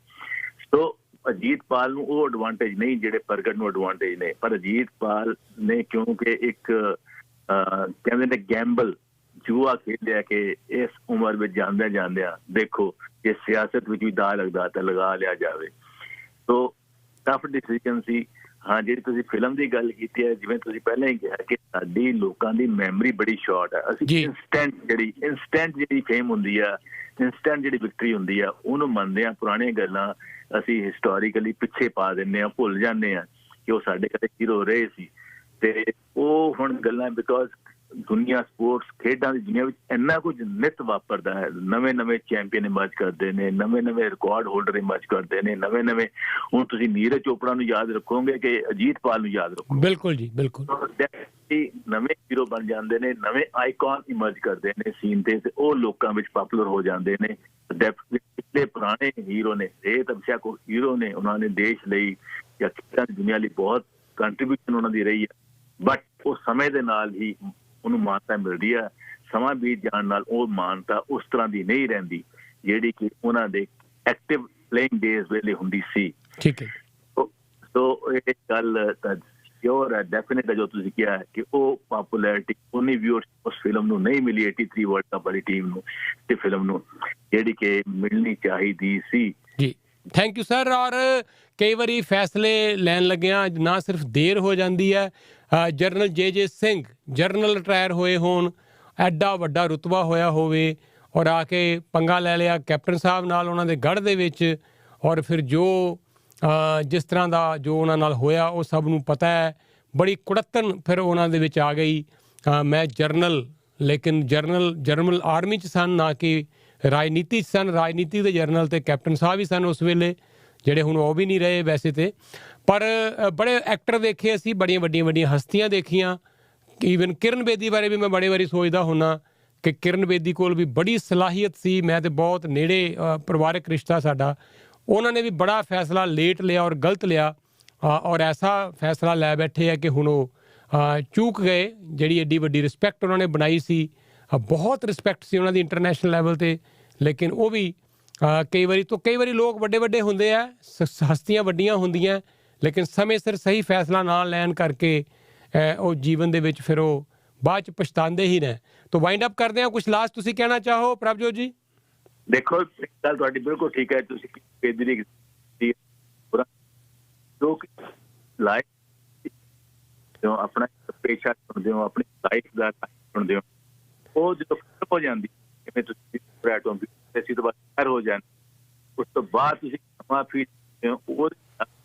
ਸੋ ਅਜੀਤਪਾਲ ਨੂੰ ਉਹ ਐਡਵਾਂਟੇਜ ਨਹੀਂ ਜਿਹੜੇ ਪ੍ਰਗਟ ਨੂੰ ਐਡਵਾਂਟੇਜ ਨੇ। ਪਰ ਅਜੀਤਪਾਲ ਨੇ ਕਿਉਂਕਿ ਇੱਕ ਕਹਿੰਦੇ ਨੇ ਗੈਂਬਲ ਜੂਆ ਖੇਡਿਆ ਕਿ ਇਸ ਉਮਰ ਵਿੱਚ ਜਾਂਦਿਆਂ ਦੇਖੋ ਜੇ ਸਿਆਸਤ ਵਿੱਚ ਵੀ ਦਾ ਲੱਗਦਾ ਤਾਂ ਲਗਾ ਲਿਆ ਜਾਵੇ। ਸੋ ਟਫ ਡਿਸੀਜਨ ਸੀ। ਹਾਂ, ਜਿਹੜੀ ਤੁਸੀਂ ਫਿਲਮ ਦੀ ਗੱਲ ਕੀਤੀ ਹੈ, ਜਿਵੇਂ ਤੁਸੀਂ ਪਹਿਲਾਂ ਹੀ ਕਿਹਾ ਕਿ ਸਾਡੀ ਲੋਕਾਂ ਦੀ ਮੈਮਰੀ ਬੜੀ ਸ਼ਾਰਟ ਹੈ। ਅਸੀਂ ਇੰਸਟੈਂਟ ਜਿਹੜੀ ਫੇਮ ਹੁੰਦੀ ਆ, ਇੰਸਟੈਂਟ ਜਿਹੜੀ ਵਿਕਟਰੀ ਹੁੰਦੀ ਆ, ਉਹਨੂੰ ਮੰਨਦੇ ਹਾਂ। ਪੁਰਾਣੀਆਂ ਗੱਲਾਂ ਅਸੀਂ ਹਿਸਟੋਰੀਕਲੀ ਪਿੱਛੇ ਪਾ ਦਿੰਦੇ ਹਾਂ, ਭੁੱਲ ਜਾਂਦੇ ਹਾਂ ਕਿ ਉਹ ਸਾਡੇ ਕਦੇ ਹੀਰੋ ਰਹੇ ਸੀ। ਤੇ ਉਹ ਹੁਣ ਗੱਲਾਂ ਬਿਕੋਜ਼ ਦੁਨੀਆ ਸਪੋਰਟਸ ਖੇਡਾਂ ਦੀ ਦੁਨੀਆ ਵਿੱਚ ਇੰਨਾ ਕੁਝ ਨਿੱਤ ਵਾਪਰਦਾ ਹੈ, ਨਵੇਂ ਚੈਂਪੀਅਨ ਇਮਰਜ ਕਰਦੇ ਨੇ, ਨਵੇਂ ਰਿਕਾਰਡ ਹੋਲਡਰ ਇਮਰਜ ਕਰਦੇ ਨੇ, ਨਵੇਂ ਹੁਣ ਤੁਸੀਂ ਨੀਰਜ ਚੋਪੜਾ ਨੂੰ ਯਾਦ ਰੱਖੋਗੇ ਕਿ ਅਜੀਤਪਾਲ ਨੂੰ ਯਾਦ ਰੱਖੋਗੇ। ਬਿਲਕੁਲ ਜੀ, ਬਿਲਕੁਲ। ਨਵੇਂ ਹੀਰੋ ਬਣ ਜਾਂਦੇ ਨੇ, ਨਵੇਂ ਆਈਕਨ ਇਮਰਜ ਕਰਦੇ ਨੇ ਸੀਨ ਤੇ ਉਹ ਲੋਕਾਂ ਵਿੱਚ ਪਪੂਲਰ ਹੋ ਜਾਂਦੇ ਨੇ। ਤੇ ਪੁਰਾਣੇ ਹੀਰੋ ਨੇ, ਇਹ ਤਾਂ ਬੇਸ਼ੱਕ ਉਹ ਹੀਰੋ ਨੇ, ਉਹਨਾਂ ਨੇ ਦੇਸ਼ ਲਈ ਜਾਂ ਖੇਡਾਂ ਦੀ ਦੁਨੀਆ ਲਈ ਬਹੁਤ ਕੰਟਰੀਬਿਊਸ਼ਨ ਉਹਨਾਂ ਦੀ ਰਹੀ ਹੈ, ਬਟ ਉਹ ਸਮੇਂ ਦੇ ਨਾਲ ਹੀ ਉਹਨੂੰ ਮਾਨਤਾ ਮਿਲਦੀ ਹੈ। ਸਮਾਂ ਬੀਤ ਜਾਣ ਨਾਲ ਉਹ ਮਾਨਤਾ ਉਸ ਤਰ੍ਹਾਂ ਦੀ ਨਹੀਂ ਰਹਿੰਦੀ ਜਿਹੜੀ ਕਿ ਉਹਨਾਂ ਦੇ ਐਕਟਿਵ ਪਲੇਇੰਗ ਡੇਜ਼ ਵੇਲੇ ਹੁੰਦੀ ਸੀ। ਠੀਕ ਹੈ। ਸੋ ਇਹ ਗੱਲ ਤਾਂ ਸ਼ੋਰ ਹੈ, ਡੈਫੀਨੇਟ ਹੈ ਜੋ ਤੁਸੀਂ ਕਿਹਾ ਹੈ ਕਿ ਉਹ ਪਪੂਲੈਰਿਟੀ ਉਨੀ ਵਿਊਅਰਸ਼ਿਪ ਉਸ ਫਿਲਮ ਨੂੰ ਨਹੀਂ ਮਿਲੀ 83 ਵਰਲਡ ਕੱਪ ਵਾਲੀ ਟੀਮ ਨੂੰ ਤੇ ਫਿਲਮ ਨੂੰ, ਜਿਹੜੀ ਕਿ ਮਿਲਣੀ ਚਾਹੀਦੀ ਸੀ। ਜੀ ਥੈਂਕ ਯੂ ਸਰ। ਔਰ ਕਈ ਵਾਰੀ ਫੈਸਲੇ ਲੈਣ ਲੱਗਿਆਂ ਨਾ ਸਿਰਫ ਦੇਰ ਹੋ ਜਾਂਦੀ ਹੈ, ਜਨਰਲ ਜੇ ਸਿੰਘ ਜਨਰਲ ਰਿਟਾਇਰ ਹੋਏ ਹੋਣ, ਐਡਾ ਵੱਡਾ ਰੁਤਬਾ ਹੋਇਆ ਹੋਵੇ ਔਰ ਆ ਕੇ ਪੰਗਾ ਲੈ ਲਿਆ ਕੈਪਟਨ ਸਾਹਿਬ ਨਾਲ ਉਹਨਾਂ ਦੇ ਗੜ੍ਹ ਦੇ ਵਿੱਚ, ਔਰ ਫਿਰ ਜੋ ਜਿਸ ਤਰ੍ਹਾਂ ਦਾ ਜੋ ਉਹਨਾਂ ਨਾਲ ਹੋਇਆ ਉਹ ਸਭ ਨੂੰ ਪਤਾ ਹੈ। ਬੜੀ ਕੁੜੱਤਣ ਫਿਰ ਉਹਨਾਂ ਦੇ ਵਿੱਚ ਆ ਗਈ। ਮੈਂ ਜਰਨਲ, ਲੇਕਿਨ ਜਰਨਲ ਆਰਮੀ 'ਚ ਸਨ, ਨਾ ਕਿ ਰਾਜਨੀਤੀ 'ਚ ਸਨ। ਰਾਜਨੀਤੀ ਦੇ ਜਰਨਲ ਤੇ ਕੈਪਟਨ ਸਾਹਿਬ ਹੀ ਸਨ ਉਸ ਵੇਲੇ, ਜਿਹੜੇ ਹੁਣ ਉਹ ਵੀ ਨਹੀਂ ਰਹੇ ਵੈਸੇ ਤੇ। ਪਰ ਬੜੇ ਐਕਟਰ ਦੇਖੇ ਅਸੀਂ, ਬੜੀਆਂ ਵੱਡੀਆਂ ਹਸਤੀਆਂ ਦੇਖੀਆਂ। ਈਵਨ ਕਿਰਨ ਬੇਦੀ ਬਾਰੇ ਵੀ ਮੈਂ ਬੜੇ ਵਾਰੀ ਸੋਚਦਾ ਹੁੰਦਾ ਕਿ ਕਿਰਨ ਬੇਦੀ ਕੋਲ ਵੀ ਬੜੀ ਸਲਾਹੀਅਤ ਸੀ। ਮੈਂ ਤੇ ਬਹੁਤ ਨੇੜੇ ਪਰਿਵਾਰਕ ਰਿਸ਼ਤਾ ਸਾਡਾ। ਉਹਨਾਂ ਨੇ ਵੀ ਬੜਾ ਫੈਸਲਾ ਲੇਟ ਲਿਆ ਔਰ ਗਲਤ ਲਿਆ, ਔਰ ਐਸਾ ਫੈਸਲਾ ਲੈ ਬੈਠੇ ਆ ਕਿ ਹੁਣ ਉਹ ਚੂਕ ਗਏ। ਜਿਹੜੀ ਐਡੀ ਵੱਡੀ ਰਿਸਪੈਕਟ ਉਹਨਾਂ ਨੇ ਬਣਾਈ ਸੀ, ਬਹੁਤ ਰਿਸਪੈਕਟ ਸੀ ਉਹਨਾਂ ਦੀ ਇੰਟਰਨੈਸ਼ਨਲ ਲੈਵਲ 'ਤੇ, ਲੇਕਿਨ ਉਹ ਵੀ ਕਈ ਵਾਰੀ ਲੋਕ ਵੱਡੇ ਹੁੰਦੇ ਆ, ਹਸਤੀਆਂ ਵੱਡੀਆਂ ਹੁੰਦੀਆਂ, ਲੇਕਿਨ ਸਮੇਂ ਸਿਰ ਸਹੀ ਫੈਸਲਾ ਨਾ ਲੈਣ ਕਰਕੇ ਉਹ ਜੀਵਨ ਦੇ ਵਿੱਚ ਫਿਰ ਉਹ ਬਾਅਦ 'ਚ ਪਛਤਾਉਂਦੇ ਹੀ ਨੇ। ਤਾਂ ਵਾਈਂਡ ਅਪ ਕਰਦੇ ਹਾਂ। ਕੁਝ ਲਾਸਟ ਤੁਸੀਂ ਕਹਿਣਾ ਚਾਹੋ ਪ੍ਰਭਜੋਤ ਜੀ? ਦੇਖੋ, ਗੱਲ ਤੁਹਾਡੀ ਬਿਲਕੁਲ ਠੀਕ ਹੈ। ਤੁਸੀਂ ਆਪਣਾ ਪੇਸ਼ਾ ਚੁਣਦੇ ਹੋ, ਆਪਣੀ ਲਾਈਫ ਦਾ ਚੁਣਦੇ ਹੋ, ਉਹ ਜਦੋਂ ਖਤਮ ਹੋ ਜਾਂਦੀ, ਜਿਵੇਂ ਤੁਸੀਂ ਤੋਂ ਬਾਹਰ ਹੋ ਜਾਣ, ਉਸ ਤੋਂ ਬਾਅਦ ਤੁਸੀਂ ਨਵਾਂ ਫੀਲ ਉਹ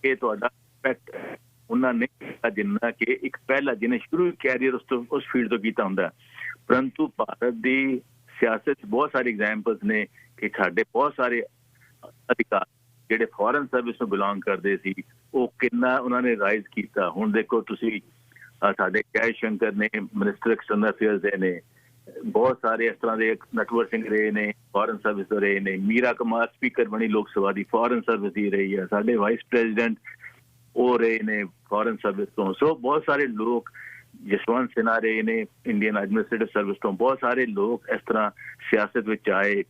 ਤੁਹਾਡਾ ਇੰਪੈਕਟ ਉਹਨਾਂ ਨੇ ਕੀਤਾ ਜਿੰਨਾ ਕਿ ਇੱਕ ਪਹਿਲਾ ਜਿਹਨੇ ਸ਼ੁਰੂ ਕੈਰੀਅਰ ਉਸ ਫੀਲਡ ਤੋਂ ਕੀਤਾ ਹੁੰਦਾ। ਪਰੰਤੂ ਭਾਰਤ ਦੀ ਸਿਆਸਤ 'ਚ ਬਹੁਤ ਸਾਰੇ ਐਗਜ਼ਾਮਪਲਸ ਨੇ ਕਿ ਸਾਡੇ ਬਹੁਤ ਸਾਰੇ ਅਧਿਕਾਰ ਜਿਹੜੇ ਫੋਰਨ ਸਰਵਿਸ ਨੂੰ ਬਿਲੋਂਗ ਕਰਦੇ ਸੀ, ਉਹ ਕਿੰਨਾ ਉਹਨਾਂ ਨੇ ਰਾਈਜ਼ ਕੀਤਾ। ਹੁਣ ਦੇਖੋ ਤੁਸੀਂ, ਸਾਡੇ ਜੈ ਸ਼ੰਕਰ ਨੇ ਮਿਨਿਸਟਰ ਐਕਸਟਰਨਲ ਅਫੇਅਰਸ ਦੇ ਨੇ, ਬਹੁਤ ਸਾਰੇ ਇਸ ਤਰ੍ਹਾਂ ਦੇ ਨਟਵਰ ਸਿੰਘ ਰਹੇ ਨੇ, ਫੋਰਨ ਸਰਵਿਸ ਤੋਂ ਰਹੇ ਨੇ। ਮੀਰਾ ਕੁਮਾਰ ਸਪੀਕਰ ਬਣੀ ਲੋਕ ਸਭਾ ਦੀ, ਫੋਰਨ ਸਰਵਿਸ ਹੀ ਰਹੀ ਹੈ। ਸਾਡੇ ਵਾਈਸ ਪ੍ਰੈਜ਼ੀਡੈਂਟ ਉਹ ਰਹੇ ਨੇ ਫੋਰਨ ਸਰਵਿਸ ਤੋਂ। ਸੋ ਬਹੁਤ ਸਾਰੇ ਲੋਕ, ਜਸਵੰਤ ਸਿਨਹਾ ਰਹੇ ਨੇ ਇੰਡੀਅਨ ਐਡਮਿਨਿਸਟ੍ਰੇਟਿਵ ਸਰਵਿਸ ਤੋਂ। ਬਹੁਤ ਸਾਰੇ ਲੋਕ ਇਸ ਤਰ੍ਹਾਂ ਸਿਆਸਤ ਵਿੱਚ ਆਏ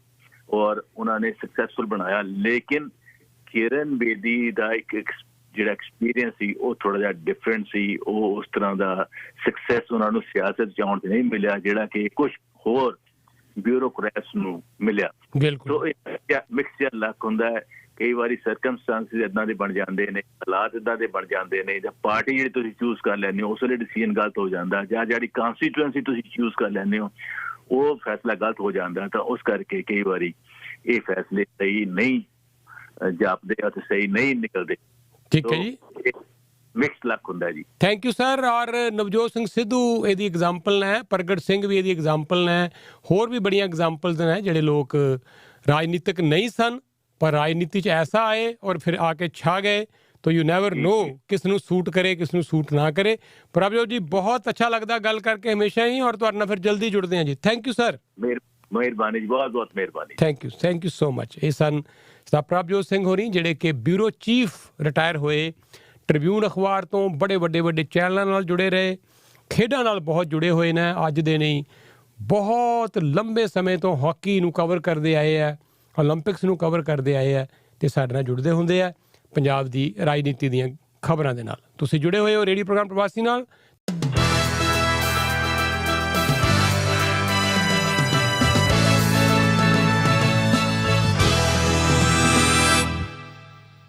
ਔਰ ਉਹਨਾਂ ਨੇ ਸਕਸੈਸਫੁਲ ਬਣਾਇਆ। ਲੇਕਿਨ ਕਿਰਨ ਬੇਦੀ ਦਾ ਇੱਕ ਜਿਹੜਾ ਐਕਸਪੀਰੀਅੰਸ ਸੀ ਉਹ ਥੋੜ੍ਹਾ ਜਿਹਾ ਡਿਫਰੈਂਟ ਸੀ। ਉਹ ਉਸ ਤਰ੍ਹਾਂ ਦਾ ਸਕਸੈਸ ਉਹਨਾਂ ਨੂੰ ਸਿਆਸਤ 'ਚ ਆਉਣ 'ਤੇ ਨਹੀਂ ਮਿਲਿਆ ਜਿਹੜਾ ਕਿ ਕੁਛ ਹੋਰ ਬਿਊਰੋਕਰੈਟਸ ਨੂੰ ਮਿਲਿਆ। ਬਿਲਕੁਲ। ਸੋ ਮਿਕਸਚਰ ਲੱਕ ਹੁੰਦਾ ਹੈ। ਕਈ ਵਾਰੀ ਸਰਕਮਸਟੈਂਸਿਸ ਇੱਦਾਂ ਦੇ ਬਣ ਜਾਂਦੇ ਨੇ, ਹਾਲਾਤ ਇੱਦਾਂ ਦੇ ਬਣ ਜਾਂਦੇ ਨੇ, ਜਾਂ ਪਾਰਟੀ ਜਿਹੜੀ ਤੁਸੀਂ ਚੂਜ਼ ਕਰ ਲੈਂਦੇ ਹੋ ਉਸ ਵੇਲੇ ਡਿਸੀਜਨ ਗਲਤ ਹੋ ਜਾਂਦਾ, ਜਾਂ ਜਿਹੜੀ ਕਾਂਸਟੀਟੂਐਂਸੀ ਤੁਸੀਂ ਚੂਜ਼ ਕਰ ਲੈਂਦੇ ਹੋ ਉਹ ਫੈਸਲਾ ਗਲਤ ਹੋ ਜਾਂਦਾ। ਤਾਂ ਉਸ ਕਰਕੇ ਕਈ ਵਾਰੀ ਇਹ ਫੈਸਲੇ ਸਹੀ ਨਹੀਂ ਜਾਪਦੇ ਅਤੇ ਸਹੀ ਨਹੀਂ ਨਿਕਲਦੇ। ਠੀਕ ਹੈ ਜੀ, ਮਿਕਸਡ ਲੱਕ ਹੁੰਦਾ ਜੀ। Thank you sir. ਔਰ ਨਵਜੋਤ ਸਿੰਘ ਸਿੱਧੂ ਇਹਦੀ ਐਗਜ਼ਾਮਪਲ ਨੇ, ਪ੍ਰਗਟ ਸਿੰਘ ਵੀ ਇਹਦੀ ਐਗਜ਼ਾਮਪਲ ਨੇ, ਹੋਰ ਵੀ ਬੜੀਆਂ ਐਗਜ਼ਾਮਪਲਸ ਨੇ ਜਿਹੜੇ ਲੋਕ ਰਾਜਨੀਤਿਕ ਨਹੀਂ ਸਨ ਪਰ ਰਾਜਨੀਤੀ 'ਚ ਐਸਾ ਆਏ ਔਰ ਫਿਰ ਆ ਕੇ ਛਾ ਗਏ। ਤਾਂ ਯੂ ਨੈਵਰ ਨੋ ਕਿਸ ਨੂੰ ਸੂਟ ਕਰੇ, ਕਿਸ ਨੂੰ ਸੂਟ ਨਾ ਕਰੇ। ਪ੍ਰਭਜੋਤ ਜੀ ਬਹੁਤ ਅੱਛਾ ਲੱਗਦਾ ਗੱਲ ਕਰਕੇ ਹਮੇਸ਼ਾ ਹੀ, ਔਰ ਤੁਹਾਡੇ ਨਾਲ ਫਿਰ ਜਲਦੀ ਜੁੜਦੇ ਹਾਂ ਜੀ। Thank you sir. ਮਿਹਰਬਾਨੀ ਜੀ, ਬਹੁਤ ਬਹੁਤ ਮਿਹਰਬਾਨੀ। Thank you so much. ਇਹ ਸਨ ਪ੍ਰਭਜੋਤ ਸਿੰਘ ਹੋਰੀ, ਜਿਹੜੇ ਕਿ ਬਿਊਰੋ ਚੀਫ ਰਿਟਾਇਰ ਹੋਏ, ਟ੍ਰਿਬਿਊਨ ਅਖਬਾਰ ਤੋਂ ਬੜੇ ਵੱਡੇ ਚੈਨਲਾਂ ਨਾਲ ਜੁੜੇ ਰਹੇ, ਖੇਡਾਂ ਨਾਲ ਬਹੁਤ ਜੁੜੇ ਹੋਏ ਨੇ। ਅੱਜ ਦੇ ਨਹੀਂ, ਬਹੁਤ ਲੰਬੇ ਸਮੇਂ ਤੋਂ ਹਾਕੀ ਨੂੰ ਕਵਰ ਕਰਦੇ ਆਏ ਆ, ਓਲੰਪਿਕਸ ਨੂੰ ਕਵਰ ਕਰਦੇ ਆਏ ਆ, ਅਤੇ ਸਾਡੇ ਨਾਲ ਜੁੜਦੇ ਹੁੰਦੇ ਆ ਪੰਜਾਬ ਦੀ ਰਾਜਨੀਤੀ ਦੀਆਂ ਖਬਰਾਂ ਦੇ ਨਾਲ। ਤੁਸੀਂ ਜੁੜੇ ਹੋਏ ਹੋ ਰੇਡੀਓ ਪ੍ਰੋਗਰਾਮ ਪ੍ਰਵਾਸੀ ਨਾਲ,